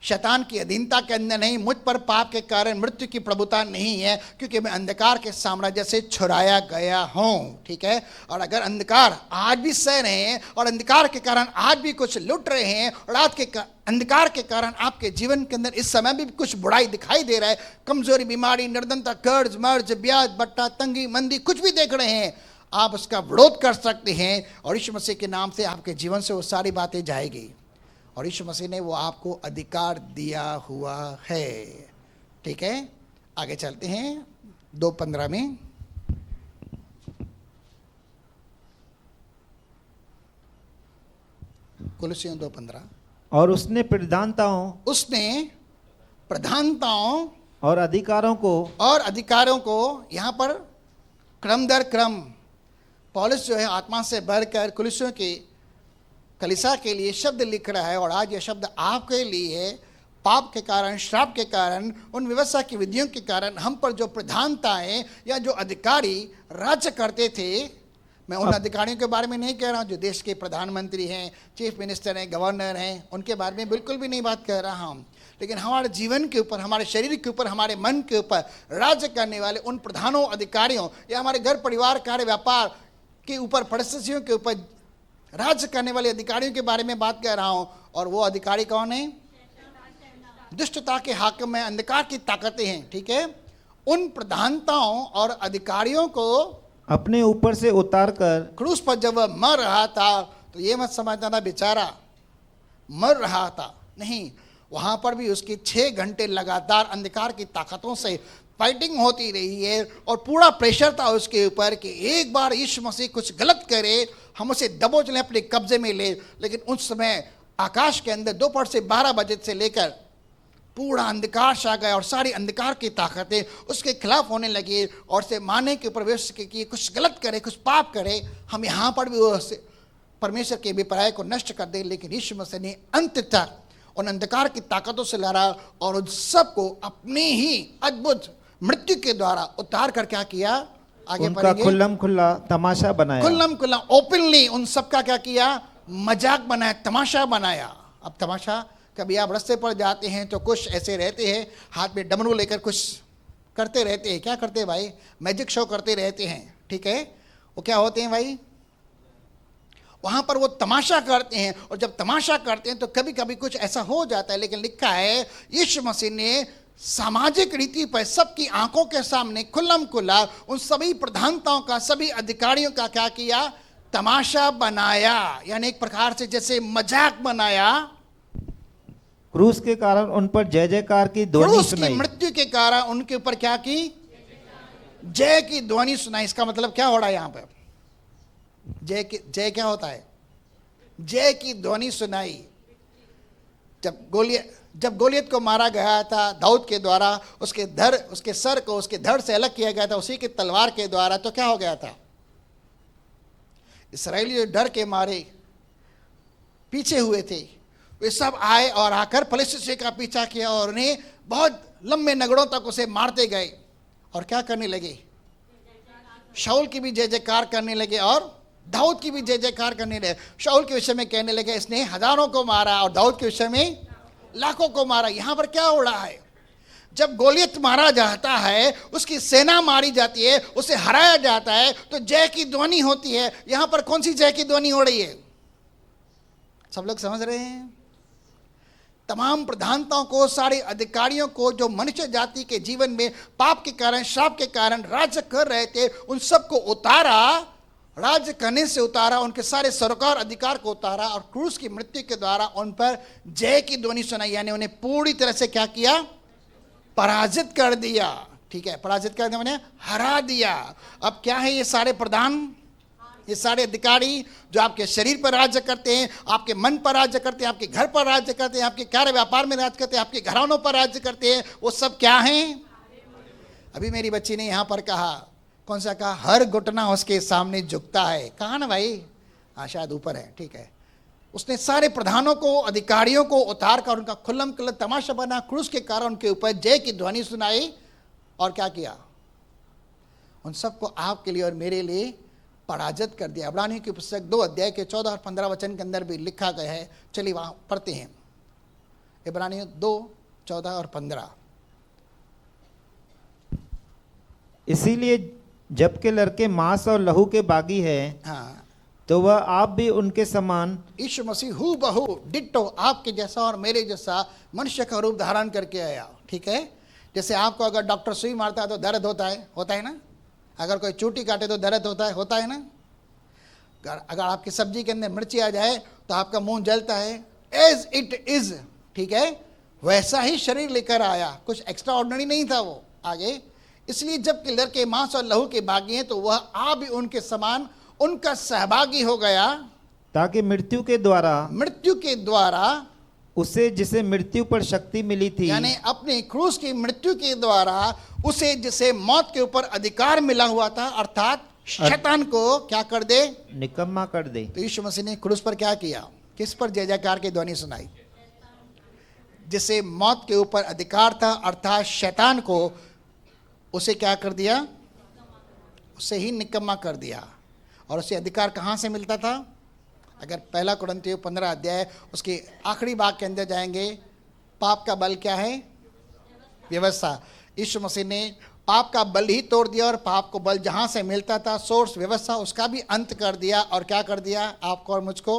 शैतान की अधीनता के अंदर नहीं, मुझ पर पाप के कारण मृत्यु की प्रभुता नहीं है, क्योंकि मैं अंधकार के साम्राज्य से छुड़ाया गया हूं। ठीक है, और अगर अंधकार आज भी सह रहे हैं और अंधकार के कारण आज भी कुछ लुट रहे हैं और आज के अंधकार के कारण आपके जीवन के अंदर इस समय भी कुछ बुराई दिखाई दे रहा है, कमजोरी, बीमारी, निर्धनता, कर्ज, मर्ज, ब्याज, बट्टा, तंगी, मंदी, कुछ भी देख रहे हैं, आप उसका विरोध कर सकते हैं और यीशु मसीह के नाम से आपके जीवन से वो सारी बातें जाएगी। और यीशु मसीह ने वो आपको अधिकार दिया हुआ है। ठीक है, आगे चलते हैं 2:15 में। कुलुसियों 2:15। और उसने प्रधानताओं और अधिकारों को यहाँ पर क्रम दर क्रम पौलुस जो है आत्मा से भरकर कुलुसियों की कलीसिया के लिए शब्द लिख रहा है। और आज यह शब्द आपके लिए पाप के कारण, श्राप के कारण, उन व्यवस्था की विधियों के कारण हम पर जो प्रधानताएं या जो अधिकारी राज्य करते थे, मैं उन अधिकारियों के बारे में नहीं कह रहा हूं जो देश के प्रधानमंत्री हैं, चीफ मिनिस्टर हैं, गवर्नर हैं, उनके बारे में बिल्कुल भी नहीं बात कर रहा हूं, लेकिन हमारे जीवन के ऊपर, हमारे शरीर के ऊपर, हमारे मन के ऊपर राज्य करने वाले उन प्रधानों अधिकारियों या हमारे घर परिवार, कार्य, व्यापार के ऊपर, परिस्थितियों के ऊपर राज्य करने वाले अधिकारियों के बारे में बात कर रहा हूं। और वो अधिकारी कौन है? दुष्टता के हाकिम में अंधकार की ताकतें हैं। ठीक है, उन प्रधानताओं और अधिकारियों को अपने ऊपर से उतार कर क्रूस पर जब वह मर रहा था, तो ये मत समझना था बेचारा मर रहा था, नहीं, वहां पर भी उसकी 6 घंटे लगातार अंधकार की ताकतों से फाइटिंग होती रही है और पूरा प्रेशर था उसके ऊपर कि एक बार यीशु मसीह कुछ गलत करे, हम उसे दबोच लें, अपने कब्जे में ले। लेकिन उस समय आकाश के अंदर दोपहर से 12 बजे से लेकर पूरा अंधकार छा गया और सारी अंधकार की ताकतें उसके खिलाफ होने लगी और उसे मारने के ऊपर विवश कि कुछ गलत करे, कुछ पाप करे, हम यहाँ पर भी उससे परमेश्वर के अभिप्राय को नष्ट कर दे। लेकिन यीशु मसीह ने अंत तक उन अंधकार की ताकतों से लड़ा और उन सबको अपने ही अद्भुत मृत्यु के द्वारा उतार कर क्या किया, आगे उनका खुल्लम खुल्ला तमाशा बनाया, खुल्लम खुल्ला ओपनली उन सबका क्या किया, मजाक बनाया, तमाशा बनाया। अब तमाशा, कभी आप रास्ते पर जाते हैं तो कुछ ऐसे रहते हैं हाथ में डमरू लेकर कुछ करते रहते हैं। क्या करते हैं भाई? मैजिक शो करते रहते हैं। ठीक है, वो क्या होते हैं भाई, वहां पर वो तमाशा करते हैं और जब तमाशा करते हैं तो कभी कभी कुछ ऐसा हो जाता है। लेकिन लिखा है यीशु मसीह ने सामाजिक रीति पर सबकी आंखों के सामने खुल्लम खुल्ला उन सभी प्रधानताओं का, सभी अधिकारियों का क्या किया, तमाशा बनाया, यानी एक प्रकार से जैसे मजाक बनाया। क्रूस के कारण उन पर जय जयकार की ध्वनि सुनाई, मृत्यु के कारण उनके ऊपर क्या की, जय की ध्वनि सुनाई। इसका मतलब क्या हो रहा है यहाँ पर, जय क्या होता है, जय की ध्वनि सुनाई। जब गोलियत को मारा गया था दाऊद के द्वारा, उसके सर को उसके धड़ से अलग किया गया था उसी की तलवार के द्वारा, तो क्या हो गया था, इस्राएली डर के मारे पीछे हुए थे, वे सब आए और आकर फलिस्तीन का पीछा किया और उन्हें बहुत लंबे नगरों तक उसे मारते गए। और क्या करने लगे? शाऊल की भी जय जयकार करने लगे और दाऊद की भी जय जयकार करने लगे। शाऊल के विषय में कहने लगे इसने हजारों को मारा और दाऊद के विषय में लाखों को मारा। यहां पर क्या हो रहा है? जब गोलियत मारा जाता है, उसकी सेना मारी जाती है, उसे हराया जाता है, तो जय की ध्वनि होती है। यहां पर कौन सी जय की ध्वनि हो रही है? सब लोग समझ रहे हैं? तमाम प्रधानताओं को, सारे अधिकारियों को, जो मनुष्य जाति के जीवन में पाप के कारण, श्राप के कारण राज्य कर रहे थे, उन सबको उतारा, राज्य करने से उतारा, उनके सारे सरकार अधिकार को उतारा और क्रूस की मृत्यु के द्वारा उन पर जय की ध्वनि सुनाई। यानी उन्हें पूरी तरह से क्या किया? पराजित कर दिया। ठीक है, पराजित कर दिया, उन्हें हरा दिया। अब क्या है? ये सारे प्रधान, ये सारे अधिकारी जो आपके शरीर पर राज्य करते हैं, आपके मन पर राज्य करते हैं, आपके घर पर राज्य करते हैं, आपके कार्य व्यापार में राज्य करते हैं, आपके घरानों पर राज्य करते हैं, वो सब क्या हैं? अभी मेरी बच्ची ने यहां पर कहा, कौन सा कहा? हर घुटना उसके सामने झुकता है। कहा ना भाई? हाँ, शायद ऊपर है। ठीक है, उसने सारे प्रधानों को, अधिकारियों को उतार कर उनका खुल्लम खुल्ला तमाशा बना, क्रूस के कारण उनके ऊपर जय की ध्वनि सुनाई और क्या किया? उन सबको आपके लिए और मेरे लिए पराजित कर दिया। इब्रानियों की पुस्तक 2 अध्याय के 14 और 15 वचन के अंदर भी लिखा गया है। चलिए वहां पढ़ते हैं। इब्रानियों 2, 14 और 15। इसीलिए जबकि लड़के मांस और लहू के बागी हैं, हाँ, तो वह आप भी उनके समान यीशु मसीह हू बहू डिट्टो आपके जैसा और मेरे जैसा मनुष्य का रूप धारण करके आया। ठीक है, जैसे आपको अगर डॉक्टर सुई मारता है तो दर्द होता है ना? अगर कोई चोटी काटे तो दर्द होता है ना? अगर आपकी सब्जी के अंदर मिर्ची आ जाए तो आपका मुंह जलता है। एज इट इज, ठीक है, वैसा ही शरीर लेकर आया, कुछ एक्स्ट्रा ऑर्डिनरी नहीं था वो। आगे, इसलिए जबकि लड़के मांस और लहू के बागी हैं, तो वह आप भी उनके समान उनका सहभागी हो गया, ताकि मृत्यु के द्वारा उसे जिसे मृत्यु पर शक्ति मिली थी, यानी अपने क्रूस की मृत्यु के द्वारा उसे जिसे मौत के ऊपर अधिकार मिला हुआ था, अर्थात शैतान को क्या कर दे? निकम्मा कर दे। तो यीशु मसीह ने क्रूस पर क्या किया? किस पर जय जयकार की ध्वनि सुनाई? जिसे मौत के ऊपर अधिकार था, अर्थात शैतान को, उसे क्या कर दिया? उसे ही निकम्मा कर दिया। और उसे अधिकार कहाँ से मिलता था? अगर 1 कुरिन्थियों 15 अध्याय उसके आखिरी भाग के अंदर जाएंगे, पाप का बल क्या है? व्यवस्था। यीशु मसीह ने पाप का बल ही तोड़ दिया और पाप को बल जहाँ से मिलता था, सोर्स व्यवस्था, उसका भी अंत कर दिया। और क्या कर दिया? आपको और मुझको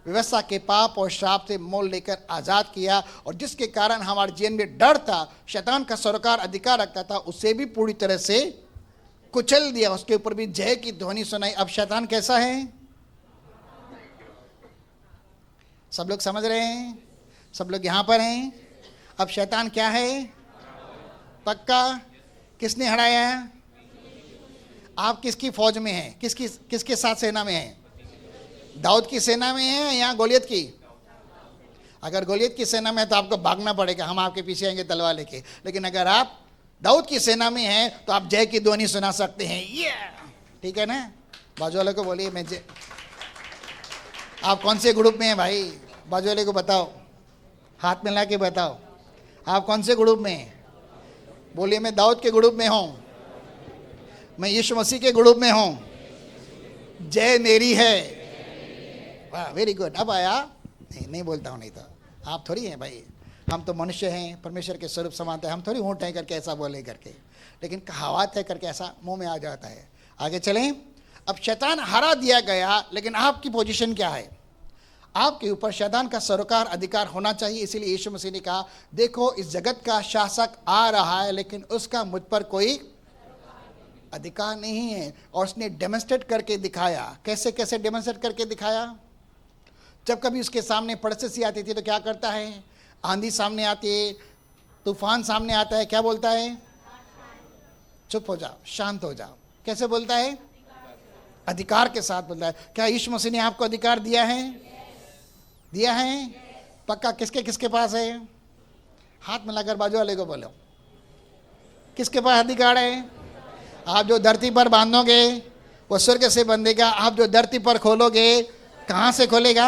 व्यवस्था के पाप और श्राप से मोल लेकर आज़ाद किया। और जिसके कारण हमारे जीवन में डर था, शैतान का सरकार अधिकार रखता था, उसे भी पूरी तरह से कुचल दिया, उसके ऊपर भी जय की ध्वनि सुनाई। अब शैतान कैसा है? सब लोग समझ रहे हैं? सब लोग यहां पर हैं? अब शैतान क्या है? पक्का? किसने हराया है? आप किसकी फौज में हैं? किसके साथ सेना में हैं? दाऊद की सेना में हैं या गोलियत की? अगर गोलियत की सेना में है तो आपको भागना पड़ेगा, हम आपके पीछे आएंगे तलवार लेके। लेकिन अगर आप दाऊद की सेना में हैं तो आप जय की ध्वनि सुना सकते हैं। ये ठीक है ना? बाजू वाले को बोलिए, मैं जय। आप कौन से ग्रुप में हैं भाई? बाजू वाले को बताओ, हाथ मिला के बताओ, आप कौन से ग्रुप में हैं? बोलिए, मैं दाऊद के ग्रुप में हूं, मैं यीशु मसीह के ग्रुप में हूं, जय मेरी है। वाह, वेरी गुड। अब आया? नहीं बोलता हूं, नहीं तो आप थोड़ी हैं भाई, हम तो मनुष्य हैं, परमेश्वर के स्वरूप समानता है, हम थोड़ी ऊँट हैं करके ऐसा बोले करके, लेकिन कहावत है करके ऐसा मुंह में आ जाता है। आगे चलें। अब शैतान हरा दिया गया, लेकिन आपकी पोजीशन क्या है? आपके ऊपर शैतान का सरकार अधिकार होना चाहिए। इसीलिए यीशु मसीह ने कहा, देखो इस जगत का शासक आ रहा है, लेकिन उसका मुझ पर कोई अधिकार नहीं है। और उसने डेमोन्स्ट्रेट करके दिखाया। कैसे कैसे डेमोन्स्ट्रेट करके दिखाया? जब कभी उसके सामने परिस्थिति आती थी तो क्या करता है? आंधी सामने आती है, तूफान सामने आता है, क्या बोलता है? चुप हो जाओ, शांत हो जाओ। कैसे बोलता है? अधिकार के साथ बोलता है। क्या यीशु मसीह ने आपको अधिकार दिया है? दिया है? पक्का? किसके किसके पास है? हाथ मिलाकर बाजू वाले को बोलो, किसके पास अधिकार है? आप जो धरती पर बांधोगे वो स्वर्ग से बंधेगा, आप जो धरती पर खोलोगे कहाँ से खोलेगा?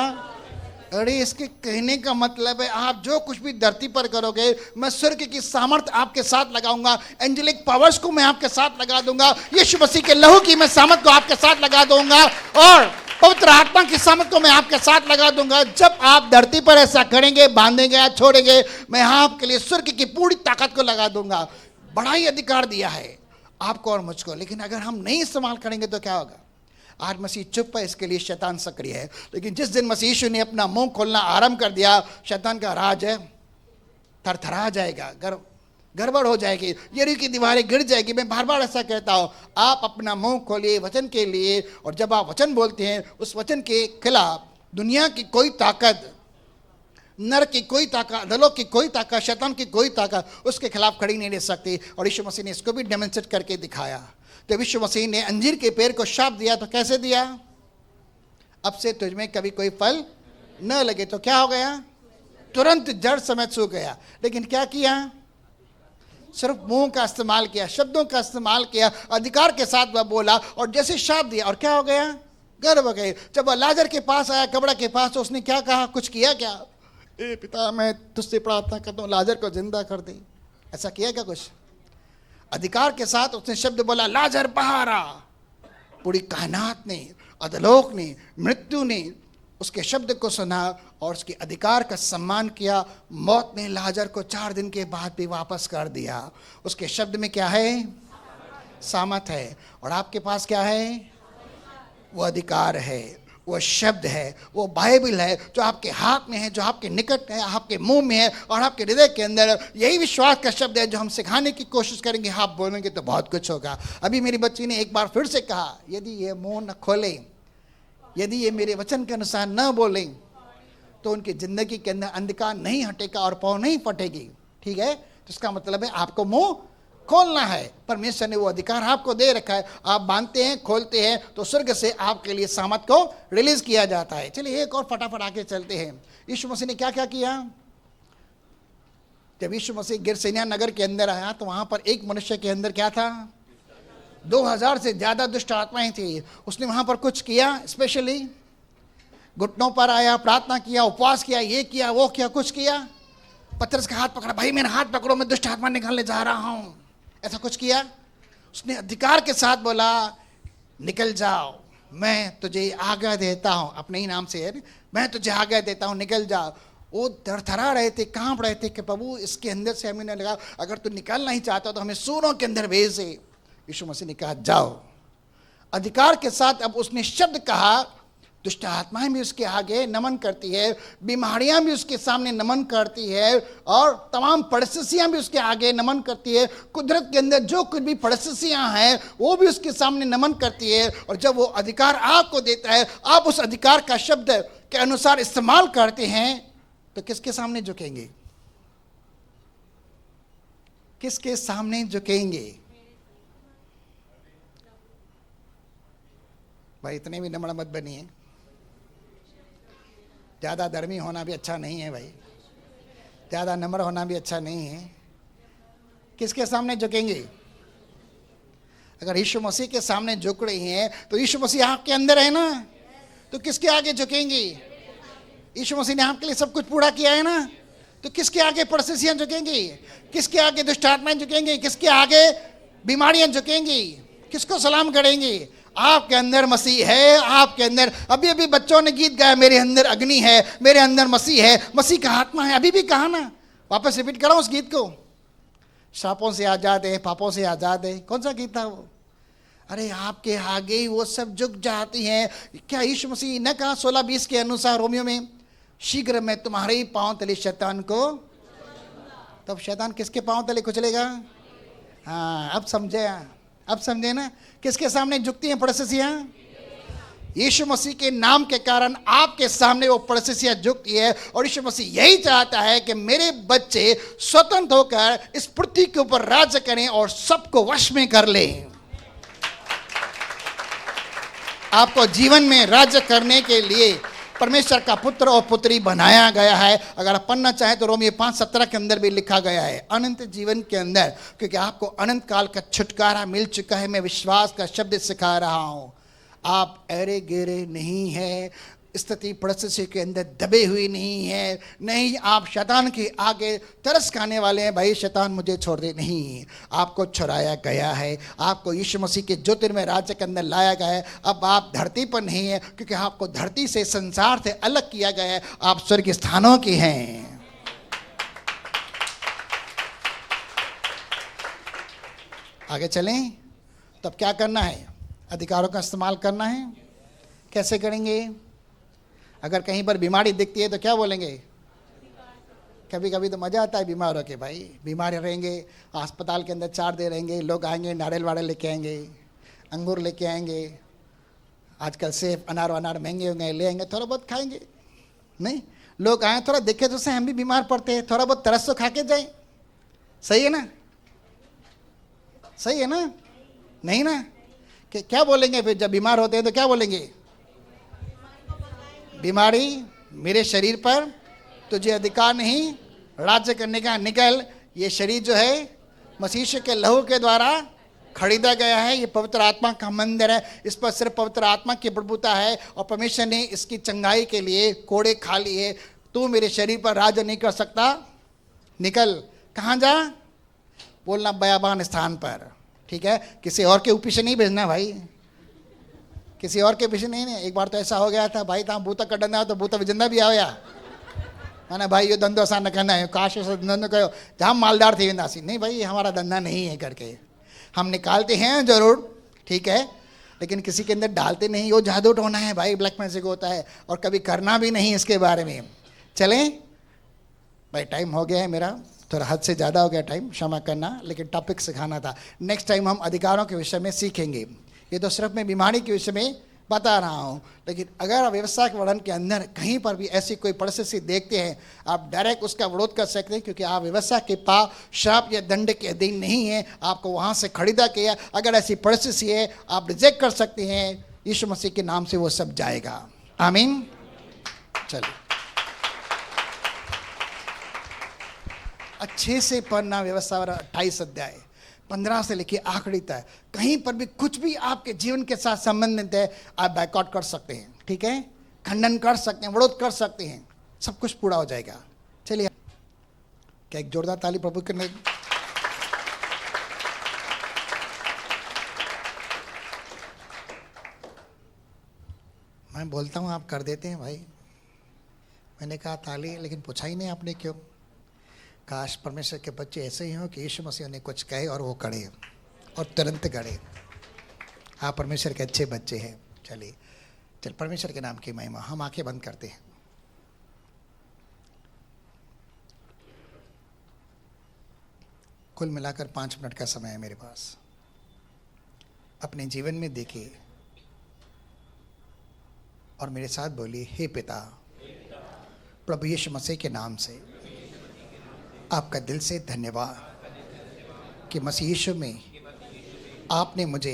अरे इसके कहने का मतलब है आप जो कुछ भी धरती पर करोगे, मैं स्वर्ग की सामर्थ आपके साथ लगाऊंगा, एंजेलिक पावर्स को मैं आपके साथ लगा दूंगा, यीशु मसीह के लहू की मैं सामर्थ को आपके साथ लगा दूंगा, और पवित्र आत्मा की सामर्थ को मैं आपके साथ लगा दूंगा। जब आप धरती पर ऐसा करेंगे, बांधेंगे या छोड़ेंगे, मैं आपके लिए स्वर्ग की पूरी ताकत को लगा दूंगा। बड़ा ही अधिकार दिया है आपको और मुझको, लेकिन अगर हम नहीं इस्तेमाल करेंगे तो क्या होगा? आज मसीह चुप है, इसके लिए शैतान सक्रिय है। लेकिन जिस दिन मसीह यीशु ने अपना मुंह खोलना आरंभ कर दिया, शैतान का राज है थरथरा जाएगा, गड़बड़ हो जाएगी, यरीहो की दीवारें गिर जाएगी। मैं बार बार ऐसा कहता हूँ, आप अपना मुंह खोलिए वचन के लिए, और जब आप वचन बोलते हैं, उस वचन के खिलाफ दुनिया की कोई ताकत, नर की कोई ताकत, दलों की कोई ताकत, शैतान की कोई ताकत उसके खिलाफ खड़ी नहीं रह सकती। और यीशु मसीह ने इसको भी डेमोन्स्ट्रेट करके दिखाया। जब यीशु मसीह ने अंजीर के पेड़ को शाप दिया तो कैसे दिया? अब से तुझमें कभी कोई फल न लगे। तो क्या हो गया? तुरंत जड़ समेत सूख गया। लेकिन क्या किया? सिर्फ मुंह का इस्तेमाल किया, शब्दों का इस्तेमाल किया, अधिकार के साथ वह बोला और जैसे शाप दिया, और क्या हो गया? गर्भ हो गए। जब वह लाजर के पास आया, कब्र के पास, तो उसने क्या कहा? कुछ किया क्या? ए पिता, मैं तुझसे प्रार्थना करता हूँ लाजर को जिंदा कर दे। ऐसा किया क्या कुछ? अधिकार के साथ उसने शब्द बोला, लाजर बाहर आ। पूरी कायनात ने, अधलोक ने, मृत्यु ने उसके शब्द को सुना और उसके अधिकार का सम्मान किया। मौत ने लाजर को 4 दिन के बाद भी वापस कर दिया। उसके शब्द में क्या है? सामर्थ है। और आपके पास क्या है? वो अधिकार है, वो शब्द है, वो बाइबल है जो आपके हाथ में है, जो आपके निकट है, आपके मुंह में है और आपके हृदय के अंदर। यही विश्वास का शब्द है जो हम सिखाने की कोशिश करेंगे। आप बोलेंगे तो बहुत कुछ होगा। अभी मेरी बच्ची ने एक बार फिर से कहा, यदि ये मुंह न खोले, यदि ये मेरे वचन के अनुसार न बोले, तो उनकी जिंदगी के अंदर अंधकार नहीं हटेगा और पाँव नहीं फटेगी। ठीक है? तो इसका मतलब है आपको मुंह खोलना है। परमेश्वर ने वो अधिकार आपको दे रखा है। आप बांधते हैं, खोलते हैं, तो स्वर्ग से आपके लिए सामर्थ को रिलीज किया जाता है। चलिए एक और फटाफट आके चलते हैं। यीशु मसीह ने क्या क्या किया? जब यीशु मसीह गिरसेनिया नगर के अंदर आया तो वहां पर एक मनुष्य के अंदर क्या था? 2000 से ज्यादा दुष्ट आत्माएं थी। उसने वहां पर कुछ किया? स्पेशली घुटनों पर आया, प्रार्थना किया, उपवास किया, ये किया, वो किया, कुछ किया? पतरस का हाथ पकड़ा, भाई मेरा हाथ पकड़ो, मैं दुष्ट आत्मा निकालने जा रहा हूं। ऐसा कुछ किया? उसने अधिकार के साथ बोला, निकल जाओ, मैं तुझे आज्ञा देता हूं। अपने ही नाम से है, मैं तुझे आज्ञा देता हूं, निकल जाओ। वो थरथरा रहे थे, कांप रहे थे कि प्रभु इसके अंदर से हमें न लगा, अगर तू निकालना ही चाहता तो हमें सूरों के अंदर भेज दे। यीशु मसीह ने कहा जाओ। अधिकार के साथ अब उसने शब्द कहा, दुष्ट आत्माएं भी उसके आगे नमन करती है, बीमारियां भी उसके सामने नमन करती है, और तमाम परिस्थितियां भी उसके आगे नमन करती है। कुदरत के अंदर जो कुछ भी परिस्थितियां हैं वो भी उसके सामने नमन करती है। और जब वो अधिकार आपको देता है, आप उस अधिकार का शब्द के अनुसार इस्तेमाल करते हैं, तो किसके सामने झुकेंगे? किसके सामने झुकेंगे? भाई इतने भी नम्र मत बनिए, ज़्यादा धर्मी होना भी अच्छा नहीं है भाई, ज़्यादा नम्र होना भी अच्छा नहीं है। किसके सामने झुकेंगे? अगर यीशु मसीह के सामने झुक रही हैं तो यीशु मसीह आपके अंदर है ना, तो किसके आगे झुकेंगी? यीशु मसीह ने आपके लिए सब कुछ पूरा किया है ना, तो किसके आगे परिस्थितियां झुकेंगी? किसके आगे दुष्ट आत्माएं झुकेंगी? किसके आगे बीमारियां झुकेंगी? किसको सलाम करेंगी? आपके अंदर मसीह है, आपके अंदर। अभी अभी बच्चों ने गीत गाया, मेरे अंदर अग्नि है, मेरे अंदर मसीह है, मसीह का आत्मा है। अभी भी कहा ना, वापस रिपीट करो उस गीत को, शापों से आजाद है, पापों से आजाद है। कौन सा गीत था वो? अरे आपके आगे वो सब झुक जाती हैं। क्या यीशु मसीह ने कहा 16:20 के अनुसार रोमियो में, शीघ्र मैं तुम्हारे ही पांव तले शैतान को। तब शैतान किसके पांव तले कुचलेगा? हाँ, अब समझे ना किसके सामने झुकती हैं परिस्थितियां? यीशु मसीह के नाम के कारण आपके सामने वो परिस्थितियां झुकती है। और यीशु मसीह यही चाहता है कि मेरे बच्चे स्वतंत्र होकर इस पृथ्वी के ऊपर राज्य करें और सबको वश में कर लें। आपको जीवन में राज्य करने के लिए परमेश्वर का पुत्र और पुत्री बनाया गया है। अगर आप पढ़ना चाहें तो रोमियो 5:17 के अंदर भी लिखा गया है, अनंत जीवन के अंदर, क्योंकि आपको अनंत काल का छुटकारा मिल चुका है। मैं विश्वास का शब्द सिखा रहा हूं, आप अरे गिरे नहीं है, स्थिति परिस्थिति के अंदर दबे हुए नहीं है, नहीं आप शैतान के आगे तरस खाने वाले हैं, भाई शैतान मुझे छोड़ दे, नहीं, आपको छुड़ाया गया है, आपको यीशु मसीह के ज्योतिर्मय राज्य के अंदर लाया गया है। अब आप धरती पर नहीं है, क्योंकि आपको धरती से, संसार से अलग किया गया है, आप स्वर्ग स्थानों के हैं। आगे चलें, तब क्या करना है? अधिकारों का इस्तेमाल करना है। कैसे करेंगे? अगर कहीं पर बीमारी दिखती है तो क्या बोलेंगे? कभी कभी तो मज़ा आता है बीमार होके, भाई बीमार रहेंगे, अस्पताल के अंदर 4 दिन रहेंगे, लोग आएंगे, नारियल वाड़े लेके आएंगे, अंगूर लेके आएंगे, आजकल सेब अनार वनार महंगे होंगे, ले आएंगे, थोड़ा बहुत खाएंगे। नहीं, लोग आए थोड़ा देखे तो से हम भी बीमार पड़ते हैं, थोड़ा बहुत तरस तो खा के जाए। सही है ना? सही है ना? नहीं ना? कि क्या बोलेंगे फिर जब बीमार होते हैं तो क्या बोलेंगे? बीमारी मेरे शरीर पर तुझे अधिकार नहीं राज्य करने का, निकल। ये शरीर जो है मसीह के लहू के द्वारा खरीदा गया है, ये पवित्र आत्मा का मंदिर है, इस पर सिर्फ पवित्र आत्मा की प्रभुता है, और परमेश्वर ने इसकी चंगाई के लिए कोड़े खा लिए। तू मेरे शरीर पर राज्य नहीं कर सकता, निकल। कहाँ जा? बोलना बयाबान स्थान पर, ठीक है? किसी और के पीछे नहीं भेजना भाई, किसी और के पीछे नहीं। एक बार तो ऐसा हो गया था भाई, तहाँ बूता कटना तो बूता विजंदा भी आया मैंने, भाई ये धंधो असां न कंदा आहियूं, काश धंधो कयो, जाम मालदार थी वेंदासीं। नहीं भाई, हमारा धंधा नहीं है करके हम निकालते हैं जरूर, ठीक है, लेकिन किसी के अंदर डालते नहीं। वो जादू टोना है भाई, ब्लैक मैजिक होता है, और कभी करना भी नहीं इसके बारे में। चलें भाई, टाइम हो गया है मेरा, थोड़ा हद से ज़्यादा हो गया टाइम, क्षमा करना, लेकिन टॉपिक सिखाना था। नेक्स्ट टाइम हम अधिकारों के विषय में सीखेंगे। ये तो सिर्फ मैं बीमारी के विषय में बता रहा हूँ, लेकिन अगर व्यवसाय के वर्णन के अंदर कहीं पर भी ऐसी कोई परिस्थिति देखते हैं, आप डायरेक्ट उसका विरोध कर सकते हैं, क्योंकि आप व्यवसाय के पाप, श्राप या दंड के अधीन नहीं है, आपको वहाँ से खरीदा किया। अगर ऐसी परिस्थिति है, आप रिजेक्ट कर सकते हैं, यीशु मसीह के नाम से वो सब जाएगा। आमीन। चलिए अच्छे से पढ़ना व्यवस्था 28 अध्याय 15 से लेके आखिरी तक, कहीं पर भी कुछ भी आपके जीवन के साथ संबंधित है, आप बैकआउट कर सकते हैं, ठीक है, खंडन कर सकते हैं, विरोध कर सकते हैं, सब कुछ पूरा हो जाएगा। चलिए, क्या एक जोरदार ताली प्रभु करने। मैं बोलता हूँ, आप कर देते हैं भाई। मैंने कहा ताली, लेकिन पूछा ही नहीं आपने क्यों। काश परमेश्वर के बच्चे ऐसे ही हों कि यीशु मसीह ने कुछ कहे और वो करे और तुरंत करे। आप परमेश्वर के अच्छे बच्चे हैं। चलिए, चल परमेश्वर के नाम की महिमा। हम आंखें बंद करते हैं। कुल मिलाकर 5 मिनट का समय है मेरे पास। अपने जीवन में देखिए और मेरे साथ बोलिए, हे पिता, प्रभु यीशु मसीह के नाम से आपका दिल से धन्यवाद कि मसीह यीशु में आपने मुझे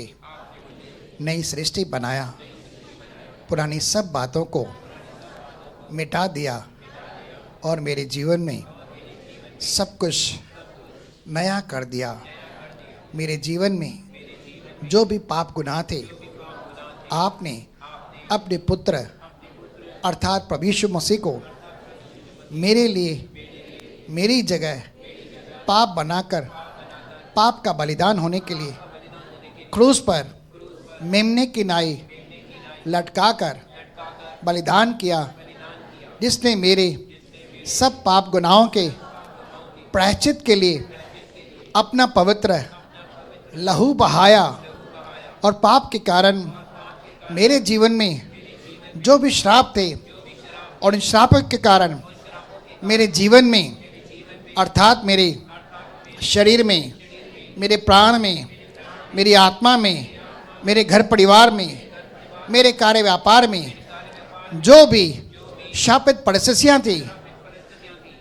नई सृष्टि बनाया, पुरानी सब बातों को मिटा दिया और मेरे जीवन में सब कुछ नया कर दिया। मेरे जीवन में जो भी पाप गुनाह थे, आपने अपने पुत्र अर्थात प्रभु यीशु मसीह को मेरे लिए, मेरी जगह पाप बनाकर, पाप का बलिदान होने के लिए क्रूस पर मेमने की नाई लटकाकर बलिदान किया, जिसने मेरे सब पाप गुनाहों के प्रायश्चित के लिए अपना पवित्र लहू बहाया, और पाप के कारण मेरे जीवन में जो भी श्राप थे, और इन श्रापों के कारण मेरे जीवन में अर्थात मेरे शरीर में, मेरे प्राण में, मेरी आत्मा में, मेरे घर परिवार में, मेरे कार्य व्यापार में जो भी शापित परिस्थितियाँ थी,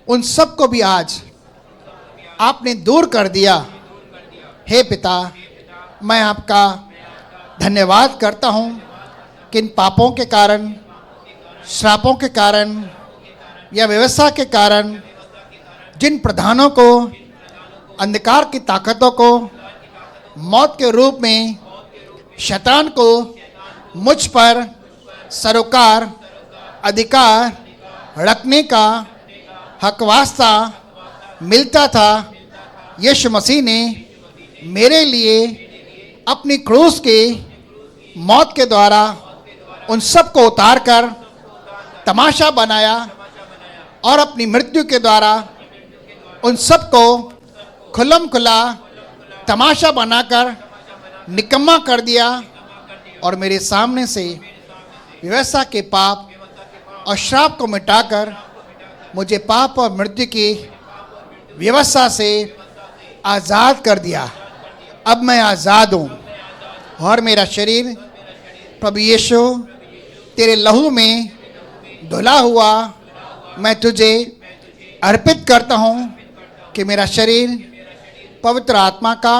उन सब को भी आज आपने दूर कर दिया। हे पिता, मैं आपका धन्यवाद करता हूँ कि इन पापों के कारण, श्रापों के कारण या व्यवस्था के कारण जिन प्रधानों को, अंधकार की ताकतों को, मौत के रूप में शैतान को मुझ पर सरोकार अधिकार रखने का हक वास्ता मिलता था, यीशु मसीह ने मेरे लिए अपनी क्रूस के मौत के द्वारा उन सब को उतार कर तमाशा बनाया और अपनी मृत्यु के द्वारा उन सब को खुल्लम खुला तमाशा बनाकर निकम्मा कर दिया और मेरे सामने से व्यवस्था के पाप और श्राप को मिटाकर मुझे पाप और मृत्यु की व्यवस्था से आज़ाद कर दिया। अब मैं आज़ाद हूँ और मेरा शरीर प्रभु यीशु तेरे लहू में धुला हुआ मैं तुझे अर्पित करता हूँ कि मेरा शरीर पवित्र आत्मा का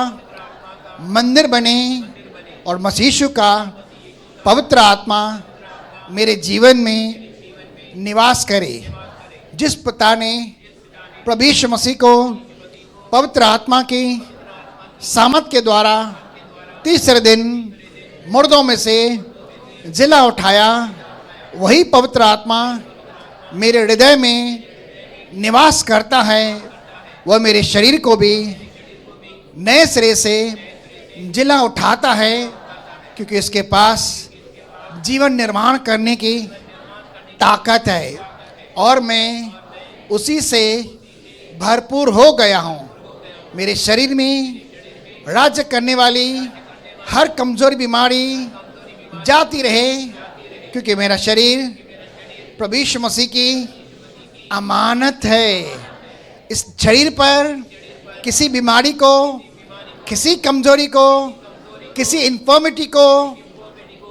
मंदिर बने और मसीह यीशु का पवित्र आत्मा मेरे जीवन में निवास करे। जिस पिता ने प्रभु यीशु मसीह को पवित्र आत्मा की सामर्थ के द्वारा तीसरे दिन मुर्दों में से जिला उठाया, वही पवित्र आत्मा मेरे हृदय में निवास करता है। वह मेरे शरीर को भी नए सिरे से जिला उठाता है, क्योंकि इसके पास जीवन निर्माण करने की ताकत है और मैं उसी से भरपूर हो गया हूँ। मेरे शरीर में राज्य करने वाली हर कमज़ोर बीमारी जाती रहे, क्योंकि मेरा शरीर प्रभु यीशु मसीह की अमानत है। इस शरीर पर किसी बीमारी को, किसी कमजोरी को, किसी इन्फॉर्मिटी को,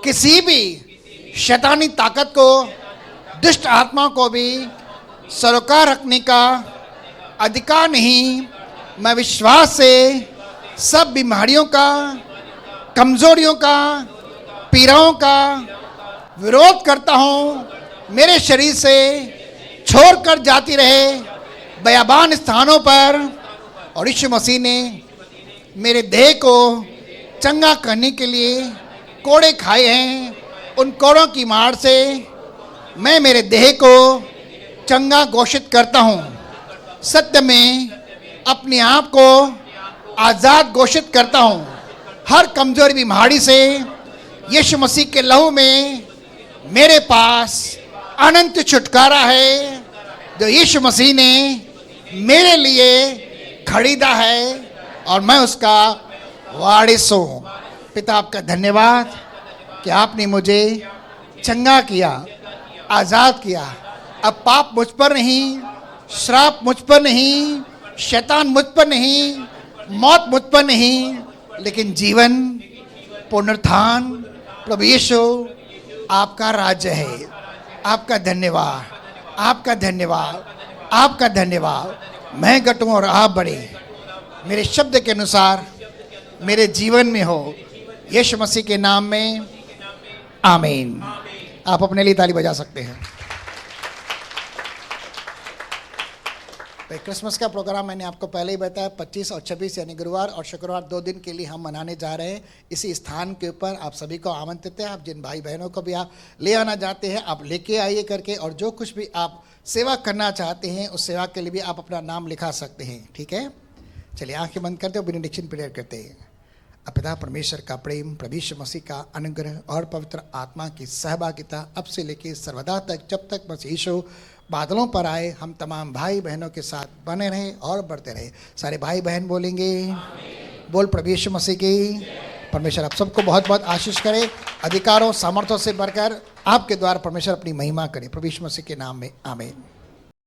किसी भी शैतानी ताकत को, दुष्ट आत्मा को भी सरोकार रखने का अधिकार नहीं। मैं विश्वास से सब बीमारियों का, कमजोरियों का, पीड़ाओं का विरोध करता हूँ। मेरे शरीर से छोड़कर जाती रहे बयाबान स्थानों पर। और यीशु मसीह ने मेरे देह को चंगा करने के लिए कोड़े खाए हैं। उन कोड़ों की मार से मैं मेरे देह को चंगा घोषित करता हूँ। सत्य में अपने आप को आज़ाद घोषित करता हूँ। हर कमजोरी बीमारी से यीशु मसीह के लहू में मेरे पास अनंत छुटकारा है, जो यीशु मसीह ने मेरे लिए खरीदा है और मैं उसका वारिस हूँ। पिता आपका धन्यवाद कि आपने मुझे चंगा किया, आज़ाद किया। अब पाप मुझ पर नहीं, श्राप मुझ पर नहीं, शैतान मुझ पर नहीं, मौत मुझ पर नहीं, लेकिन जीवन, पुनरुत्थान, प्रभु यीशु आपका राज्य है। आपका धन्यवाद, आपका धन्यवाद, आपका धन्यवाद। मैं घटूं और आप बढ़े, मेरे शब्द के अनुसार मेरे जीवन में हो, यीशु मसीह के नाम में आमीन। आप अपने लिए ताली बजा सकते हैं। क्रिसमस का प्रोग्राम मैंने आपको पहले ही बताया, 25 और 26 यानी गुरुवार और शुक्रवार 2 दिन के लिए हम मनाने जा रहे हैं। इसी स्थान के ऊपर आप सभी को आमंत्रित है। आप जिन भाई बहनों को भी आप ले आना चाहते हैं, आप लेके आइए करके, और जो कुछ भी आप सेवा करना चाहते हैं उस सेवा के लिए भी आप अपना नाम लिखा सकते हैं। ठीक है, चलिए आंखें बंद करते हो, बेनेडिक्शन प्रेयर करते हैं। पिता परमेश्वर का प्रेम, प्रभु यीशु मसीह का अनुग्रह और पवित्र आत्मा की सहभागिता अब से लेकर सर्वदा तक, जब तक मसीह यीशु बादलों पर आए, हम तमाम भाई बहनों के साथ बने रहे और बढ़ते रहे। सारे भाई बहन बोलेंगे, बोल प्रभु यीशु मसीह की। परमेश्वर आप सबको बहुत बहुत आशीष करे, अधिकारों सामर्थ्यों से बढ़कर आपके द्वारा परमेश्वर अपनी महिमा करे। प्रभु यीशु मसीह के नाम में आमीन।